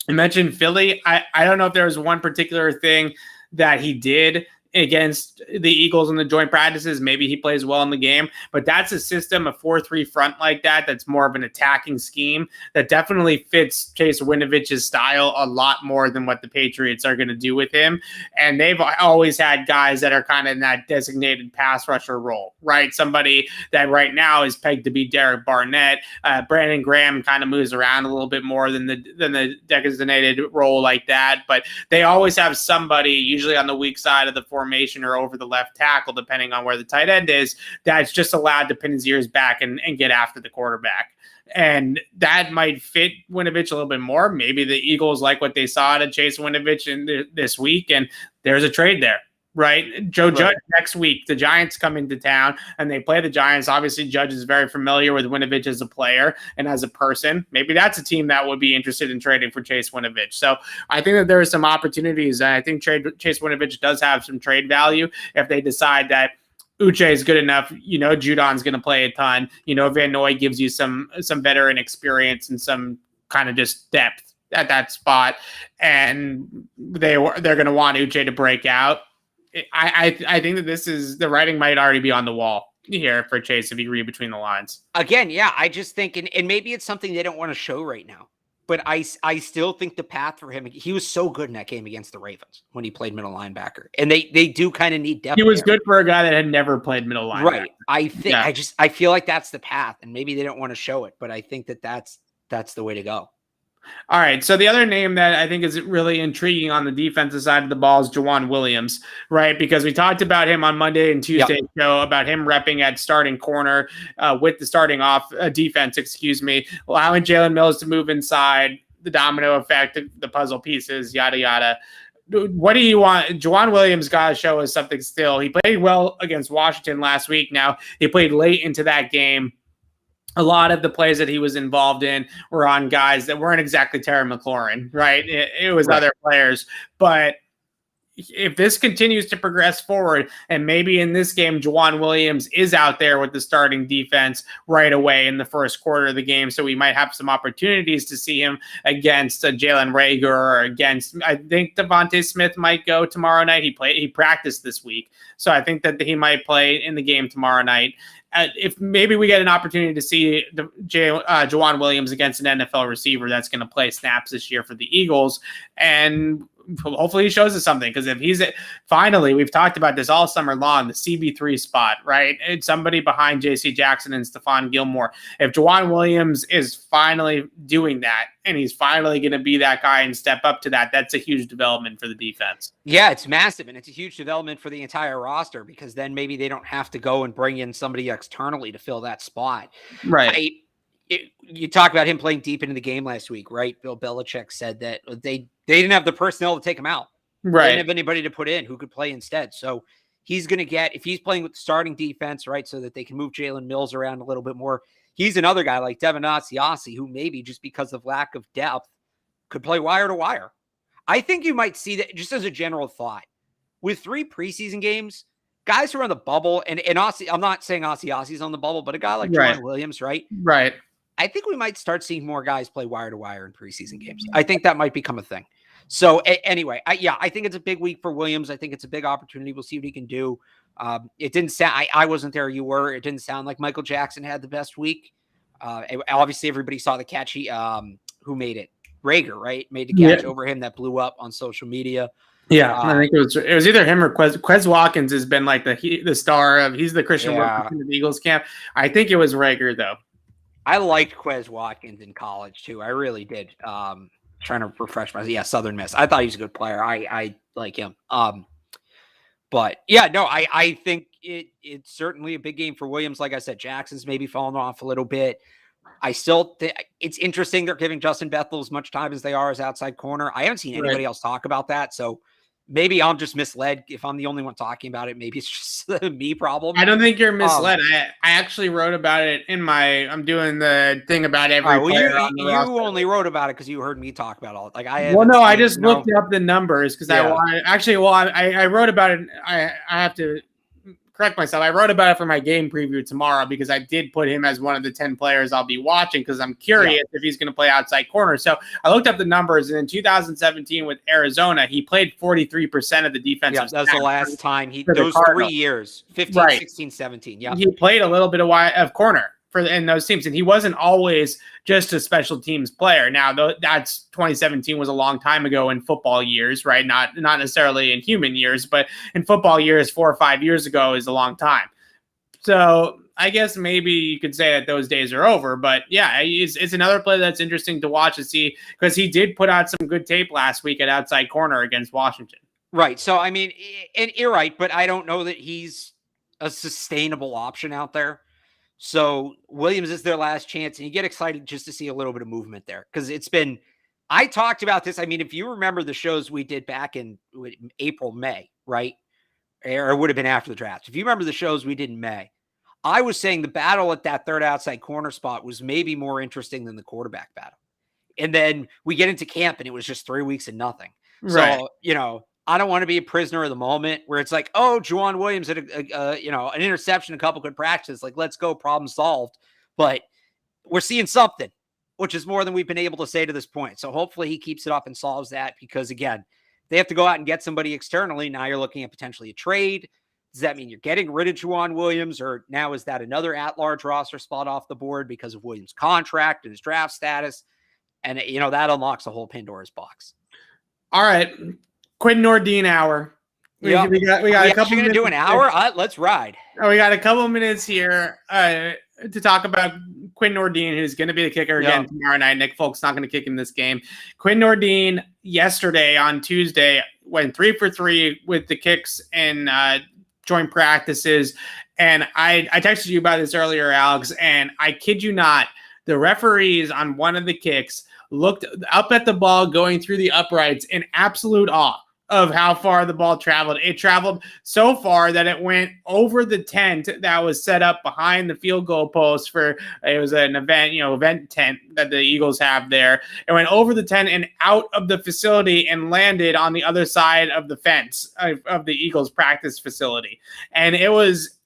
You mentioned Philly. I don't know if there was one particular thing that he did against the Eagles in the joint practices. Maybe he plays well in the game, but that's a system, a 4-3 front like that. That's more of an attacking scheme that definitely fits Chase Winovich's style a lot more than what the Patriots are going to do with him. And they've always had guys that are kind of in that designated pass rusher role, right? Somebody that right now is pegged to be Derek Barnett. Brandon Graham kind of moves around a little bit more than the designated role like that, but they always have somebody, usually on the weak side of the formation or over the left tackle, depending on where the tight end is, that's just allowed to pin his ears back and get after the quarterback. And that might fit Winovich a little bit more. Maybe the Eagles like what they saw to Chase Winovich this week, and there's a trade there. Right. Judge next week, the Giants come into town and they play the Giants. Obviously, Judge is very familiar with Winovich as a player and as a person. Maybe that's a team that would be interested in trading for Chase Winovich. So I think that there are some opportunities. And I think Chase Winovich does have some trade value if they decide that Uche is good enough. Judon's going to play a ton. Van Noy gives you some veteran experience and some kind of just depth at that spot. And they're going to want Uche to break out. I think that this is the writing might already be on the wall here for Chase if you read between the lines. Again, I just think, and maybe it's something they don't want to show right now, but I still think the path for him, he was so good in that game against the Ravens when he played middle linebacker, and they do kind of need depth. He was good for a guy that had never played middle linebacker. Right. I think I feel like that's the path, and maybe they don't want to show it, but I think that's the way to go. All right, so the other name that I think is really intriguing on the defensive side of the ball is Juwan Williams, right? Because we talked about him on Monday and Tuesday show about him repping at starting corner with the starting defense, allowing Jalen Mills to move inside, the domino effect, the puzzle pieces, yada, yada. What do you want? Juwan Williams got to show us something still. He played well against Washington last week. Now, he played late into that game. a lot of the plays that he was involved in were on guys that weren't exactly Terry McLaurin, right? It was other players. But if this continues to progress forward, and maybe in this game, Juwan Williams is out there with the starting defense right away in the first quarter of the game, so we might have some opportunities to see him against Jalen Reagor or against, I think Devontae Smith might go tomorrow night. He practiced this week, so I think that he might play in the game tomorrow night. If maybe we get an opportunity to see Juwan Williams against an NFL receiver that's going to play snaps this year for the Eagles, and hopefully he shows us something, because if he's finally, we've talked about this all summer long, the CB3 spot, right? It's somebody behind JC Jackson and Stephon Gilmore. If Juwan Williams is finally doing that, and he's finally going to be that guy and step up to that, that's a huge development for the defense. Yeah, it's massive, and it's a huge development for the entire roster, because then maybe they don't have to go and bring in somebody externally to fill that spot. Right. You talk about him playing deep into the game last week, right? Bill Belichick said that they didn't have the personnel to take him out. Right. They didn't have anybody to put in who could play instead. So he's going to get, if he's playing with the starting defense, right, so that they can move Jalen Mills around a little bit more, he's another guy like Devin Asiasi, who maybe just because of lack of depth could play wire to wire. I think you might see that, just as a general thought, with 3 preseason games, guys who are on the bubble, and I'm not saying Asiasi's on the bubble, but a guy like Juwan Williams, right? Right. I think we might start seeing more guys play wire to wire in preseason games. I think that might become a thing. So anyway, I think it's a big week for Williams. I think it's a big opportunity. We'll see what he can do. It didn't sound, I wasn't there. You were. It didn't sound like Michael Jackson had the best week. Obviously, everybody saw the catch. Who made it? Reagor, right? Made the catch over him that blew up on social media. Yeah, I think it was either him or Quez Watkins has been like the star of, he's the Christian Wilkerson of the Eagles camp. I think it was Reagor though. I liked Quez Watkins in college too. I really did. Trying to refresh myself. Yeah, Southern Miss. I thought he was a good player. I like him. But yeah, no, I think it's certainly a big game for Williams. Like I said, Jackson's maybe fallen off a little bit. I still think it's interesting they're giving Justin Bethel as much time as they are as outside corner. I haven't seen anybody else talk about that. So maybe I'm just misled. If I'm the only one talking about it, maybe it's just a me problem. I don't think you're misled. I actually wrote about it in I'm doing the thing about every player on the roster. You only wrote about it because you heard me talk about all. Like I just looked up the numbers because I wrote about it. I have to correct myself. I wrote about it for my game preview tomorrow because I did put him as one of the 10 players I'll be watching because I'm curious if he's going to play outside corner. So I looked up the numbers, and in 2017 with Arizona, he played 43% of the defensive. Yeah, that's the last time those 3 years, 15, 16, 17. Yeah, he played a little bit of corner in those teams, and he wasn't always just a special teams player. Now, that's 2017 was a long time ago in football years, right? Not necessarily in human years, but in football years, 4 or 5 years ago is a long time. So I guess maybe you could say that those days are over. But yeah, it's another play that's interesting to watch and see, because he did put out some good tape last week at outside corner against Washington. Right. So I mean, and you're right, but I don't know that he's a sustainable option out there. So Williams is their last chance, and you get excited just to see a little bit of movement there, because I talked about this. I mean, if you remember the shows we did back in April, May, right? Or it would have been after the draft. If you remember the shows we did in May, I was saying the battle at that third outside corner spot was maybe more interesting than the quarterback battle. And then we get into camp and it was just 3 weeks and nothing. Right. So, I don't want to be a prisoner of the moment where it's like, oh, Juwan Williams had an interception, a couple good practices. Like, let's go, problem solved. But we're seeing something, which is more than we've been able to say to this point. So hopefully he keeps it up and solves that, because again, they have to go out and get somebody externally. Now you're looking at potentially a trade. Does that mean you're getting rid of Juwan Williams, or now is that another at-large roster spot off the board because of Williams' contract and his draft status? And, that unlocks a whole Pandora's box. All right. Quinn Nordin hour. We got a couple minutes. Do an hour? Let's ride. We got a couple minutes here to talk about Quinn Nordin, who's going to be the kicker again tomorrow night. Nick Folk's not going to kick in this game. Quinn Nordin yesterday on Tuesday went 3 for 3 with the kicks and joint practices. And I texted you about this earlier, Alex, and I kid you not, the referees on one of the kicks looked up at the ball going through the uprights in absolute awe. of how far the ball traveled. It traveled so far that it went over the tent that was set up behind the field goal post for, it was an event tent that the Eagles have there. It went over the tent and out of the facility and landed on the other side of the fence of the Eagles practice facility. And it was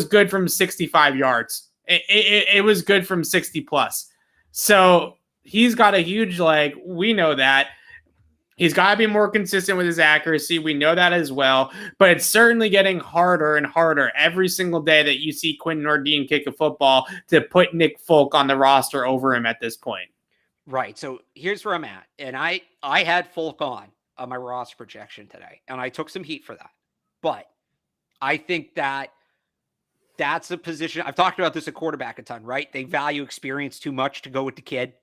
good from 65 yards. It was good from 60 plus. So he's got a huge leg. We know that. He's got to be more consistent with his accuracy. We know that as well. But it's certainly getting harder and harder every single day that you see Quinn Nordin kick a football to put Nick Folk on the roster over him at this point. Right. So here's where I'm at. And I had Folk on my roster projection today, and I took some heat for that. But I think that's a position. I've talked about this at quarterback a ton, right? They value experience too much to go with the kid,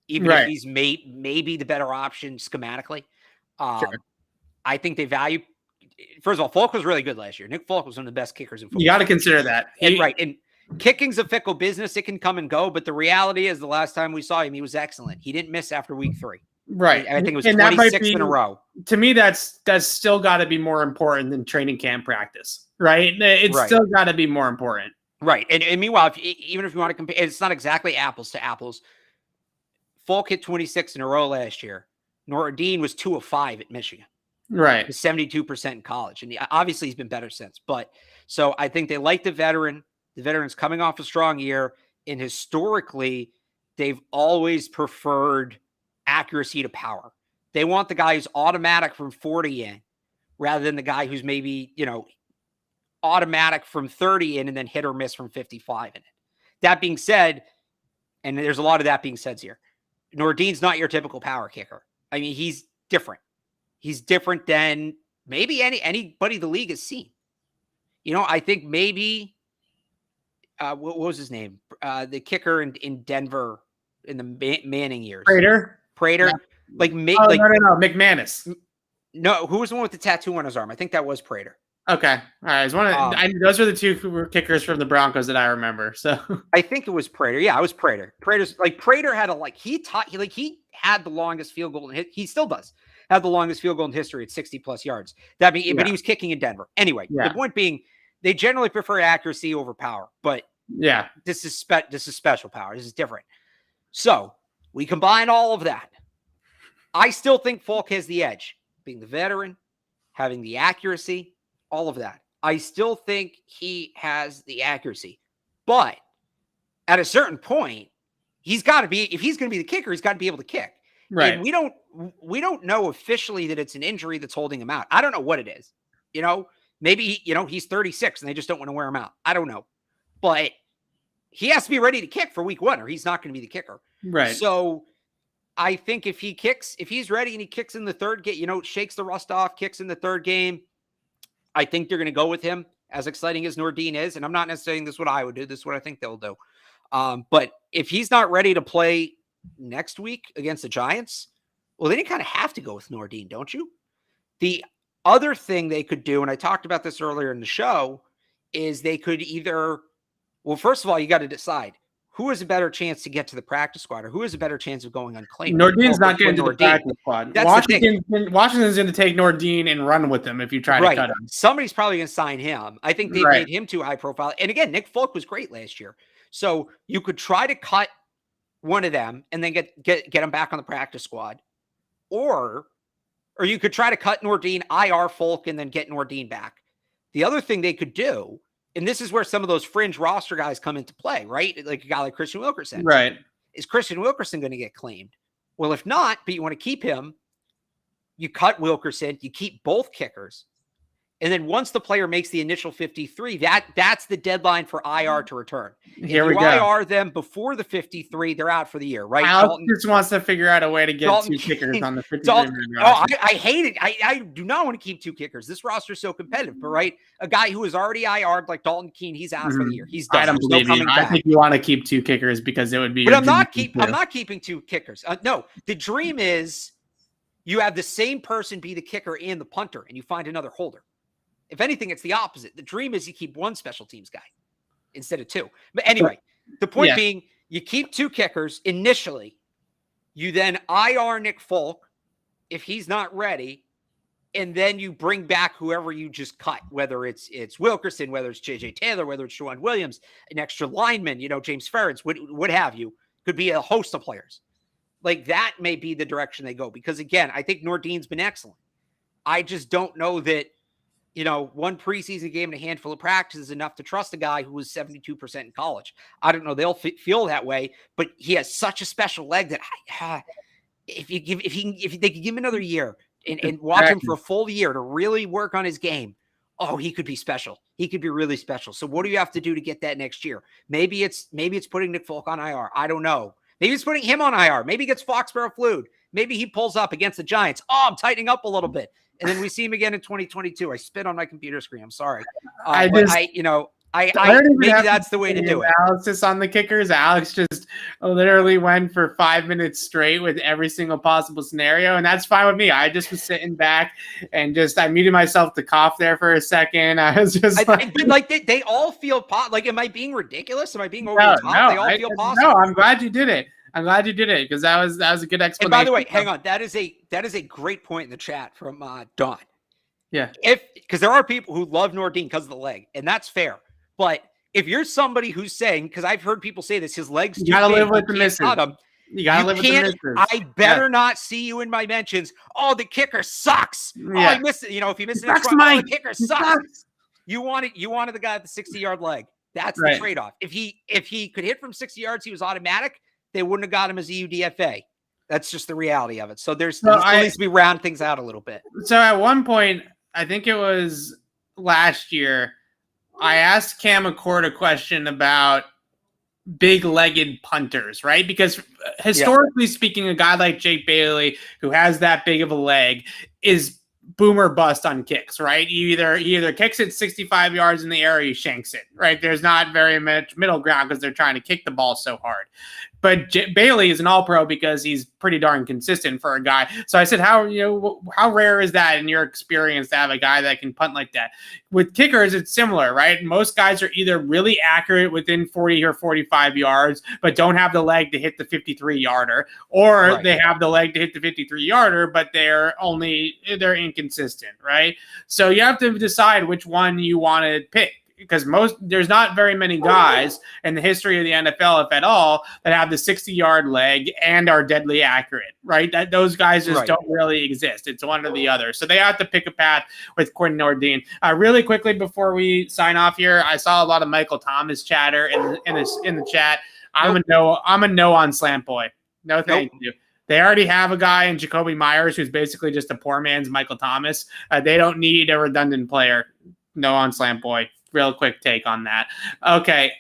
even if he's maybe the better option schematically. Sure. I think they value, first of all, Folk was really good last year. Nick Folk was one of the best kickers in football. You got to consider that. And kicking's a fickle business. It can come and go, but the reality is the last time we saw him, he was excellent. He didn't miss after week 3. Right. I think it was 26 in a row. To me, that's still got to be more important than training camp practice, right? It's still got to be more important. Right. And meanwhile, even if you want to compare, it's not exactly apples to apples. Folk hit 26 in a row last year. Nordin was 2 of 5 at Michigan. Right. 72% in college. And obviously he's been better since. But so I think they like the veteran. The veteran's coming off a strong year. And historically, they've always preferred accuracy to power. They want the guy who's automatic from 40 in rather than the guy who's maybe, automatic from 30 in and then hit or miss from 55 in it. That being said, and there's a lot of that being said here, Nordin's not your typical power kicker. I mean, he's different. He's different than maybe anybody the league has seen. I think maybe what was his name? The kicker in Denver in the Manning years. Prater. Yeah. No, McManus. No, who was the one with the tattoo on his arm? I think that was Prater. Okay. All right. Those are the 2 kickers from the Broncos that I remember. So I think it was Prater. Yeah, it was Prater. Prater had he had the longest field goal he still does have the longest field goal in history at 60 plus yards. But he was kicking in Denver. Anyway, the point being they generally prefer accuracy over power, but this is special power. This is different. So we combine all of that. I still think Folk has the edge, being the veteran, having the accuracy, all of that. I still think he has the accuracy. But at a certain point, he's got to be, if he's going to be the kicker, he's got to be able to kick. Right. And we don't know officially that it's an injury that's holding him out. I don't know what it is. Maybe, he's 36 and they just don't want to wear him out. I don't know. But he has to be ready to kick for week 1 or he's not going to be the kicker. Right. So I think if he's ready and he kicks in the third game, shakes the rust off, kicks in the third game, I think they're going to go with him, as exciting as Nordin is. And I'm not necessarily saying this is what I would do. This is what I think they'll do. But if he's not ready to play next week against the Giants, well, then you kind of have to go with Nordin, don't you? The other thing they could do, and I talked about this earlier in the show, is they could either, well, first of all, you got to decide who has a better chance to get to the practice squad or who has a better chance of going unclaimed. Nordin's not getting to the practice squad. Washington's going to take Nordin and run with him if you try to cut him. Somebody's probably going to sign him. I think they made him too high profile. And again, Nick Folk was great last year. So you could try to cut one of them and then get him back on the practice squad. Or you could try to cut Nordin, IR Folk, and then get Nordin back. The other thing they could do, and this is where some of those fringe roster guys come into play, right? Like a guy like Christian Wilkerson. Right. Is Christian Wilkerson going to get claimed? Well, if not, but you want to keep him, you cut Wilkerson, you keep both kickers. And then once the player makes the initial 53, that's the deadline for IR to return. Here if we you go. IR them before the 53, they're out for the year, right? Alex just wants to figure out a way to get 2 kickers on the 53. I hate it. I do not want to keep 2 kickers. This roster is so competitive, but right, a guy who is already IR'd like Dalton Keene, he's out for the year. He's done. I don't believe you. I think you want to keep 2 kickers because it would be. But I'm not keeping 2 kickers. No, the dream is you have the same person be the kicker and the punter, and you find another holder. If anything, it's the opposite. The dream is you keep 1 special teams guy instead of 2. But anyway, the point being, you keep 2 kickers initially. You then IR Nick Folk if he's not ready. and then you bring back whoever you just cut, whether it's Wilkerson, whether it's JJ Taylor, whether it's Juwan Williams, an extra lineman, James Ferentz, what have you, could be a host of players. Like that may be the direction they go, because again, I think Nordin's been excellent. I just don't know that, one preseason game and a handful of practices is enough to trust a guy who was 72% in college. I don't know. They'll feel that way, but he has such a special leg that if they could give him another year and watch him for a full year to really work on his game, he could be special. He could be really special. So what do you have to do to get that next year? Maybe it's putting Nick Folk on IR. I don't know. Maybe it's putting him on IR. Maybe he gets Foxborough flued. Maybe he pulls up against the Giants. I'm tightening up a little bit. And then we see him again in 202022. I spit on my computer screen. I'm sorry. Maybe that's the way to do it. Analysis on the kickers. Alex just literally went for 5 minutes straight with every single possible scenario, and that's fine with me. I just was sitting back and I muted myself to cough there for a second. I was just they all feel like, am I being ridiculous? Am I being over the top? No, they all feel possible. No, I'm glad you did it. Because that was a good explanation. And by the way, hang on. That is a great point in the chat from Don. Yeah. Because there are people who love Nordin because of the leg, and that's fair. But if you're somebody who's saying, because I've heard people say this, his legs, you gotta live with the misses. You gotta live with the misses. I better not see you in my mentions. Oh, the kicker sucks. Yeah. Oh, I missed it. If you miss it, the kicker sucks. You wanted the guy with the 60-yard leg. That's the trade-off. If he could hit from 60 yards, he was automatic. They wouldn't have got him as a UDFA. That's just the reality of it. So there needs to be round things out a little bit. So at one point, I think it was last year, I asked Cam McCord a question about big-legged punters, right? Because historically speaking, a guy like Jake Bailey, who has that big of a leg, is boom or bust on kicks, right? He either kicks it 65 yards in the air or he shanks it, right? There's not very much middle ground because they're trying to kick the ball so hard. But Bailey is an all-pro because he's pretty darn consistent for a guy. So I said, how rare is that in your experience to have a guy that can punt like that? With kickers, it's similar, right? Most guys are either really accurate within 40 or 45 yards, but don't have the leg to hit the 53-yarder, or they have the leg to hit the 53-yarder, but they're inconsistent, right? So you have to decide which one you want to pick. Because there's not very many guys in the history of the NFL, if at all, that have the 60-yard leg and are deadly accurate, right? Those guys just don't really exist. It's one or the other. So they have to pick a path with Quinn Nordin. Really quickly before we sign off here, I saw a lot of Michael Thomas chatter in the chat. I'm a no on Slant Boy. No, thank you. They already have a guy in Jacoby Myers who's basically just a poor man's Michael Thomas. They don't need a redundant player. No on Slant Boy. Real quick take on that. Okay.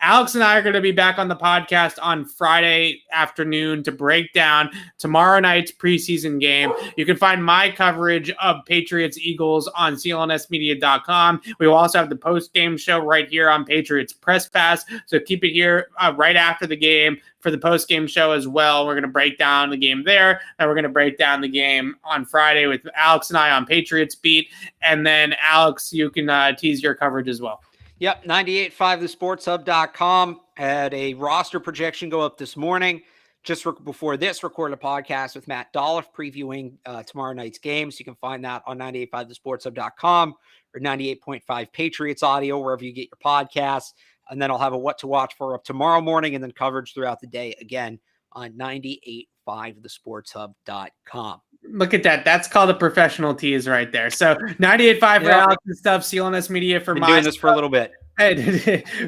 Alex and I are going to be back on the podcast on Friday afternoon to break down tomorrow night's preseason game. You can find my coverage of Patriots-Eagles on CLNSmedia.com. We will also have the post-game show right here on Patriots Press Pass. So keep it here right after the game for the post-game show as well. We're going to break down the game there. Then we're going to break down the game on Friday with Alex and I on Patriots Beat. And then, Alex, you can tease your coverage as well. Yep, 98.5thesportshub.com had a roster projection go up this morning. Just before this, recorded a podcast with Matt Dolph previewing tomorrow night's games. You can find that on 98.5thesportshub.com or 98.5 Patriots Audio, wherever you get your podcasts. And then I'll have a what to watch for up tomorrow morning and then coverage throughout the day again on 98.5thesportshub.com. Look at that. That's called a professional tease right there. So 98.5 for Alex's stuff, CLNS Media for my doing this for a little bit.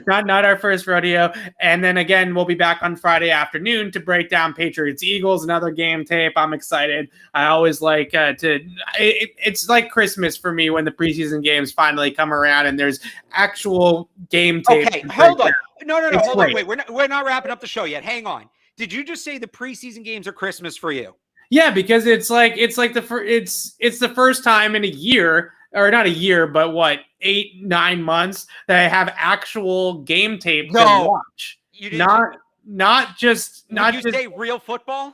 not our first rodeo. And then again, we'll be back on Friday afternoon to break down Patriots-Eagles, another game tape. I'm excited. I always like it's like Christmas for me when the preseason games finally come around and there's actual game tape. Okay, hold on. No, hold on. Wait, we're not wrapping up the show yet. Hang on. Did you just say the preseason games are Christmas for you? Yeah, because it's the first time in a year, or not a year, but 8-9 months that I have actual game tape to watch. Not just say real football.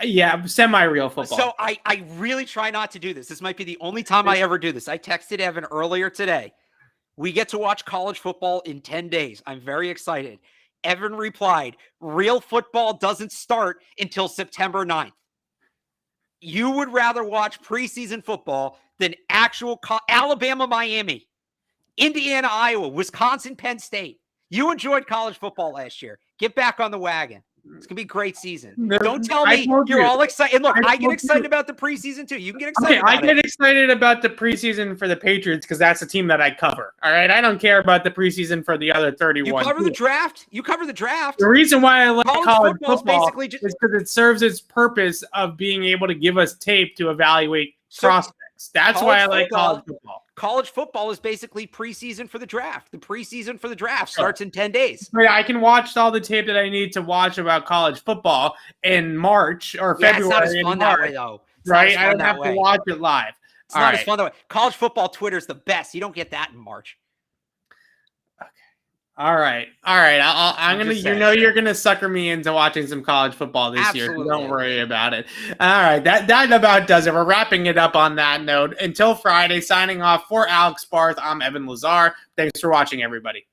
Yeah, semi-real football. So I really try not to do this. This might be the only time I ever do this. I texted Evan earlier today. We get to watch college football in 10 days. I'm very excited. Evan replied, real football doesn't start until September 9th. you would rather watch preseason football than actual Alabama, Miami, Indiana, Iowa, Wisconsin, Penn State. You enjoyed college football last year. Get back on the wagon. It's going to be a great season. Don't tell me you're all excited. And look, I get excited about the preseason too. You can get excited about it. I get excited about the preseason for the Patriots because that's the team that I cover. All right? I don't care about the preseason for the other 31. You cover the draft. You cover the draft. The reason why I like college football basically is because it serves its purpose of being able to give us tape to evaluate prospects. That's why I like college football. College football is basically preseason for the draft. The preseason for the draft starts in 10 days. But I can watch all the tape that I need to watch about college football in March or February. It's not as fun that way, though. Right? I don't have to watch it live. It's not as fun that way. College football Twitter's the best. You don't get that in March. All right. I'm gonna. You're gonna sucker me into watching some college football this year. Don't worry about it. All right. That about does it. We're wrapping it up on that note. Until Friday. Signing off for Alex Barth. I'm Evan Lazar. Thanks for watching, everybody.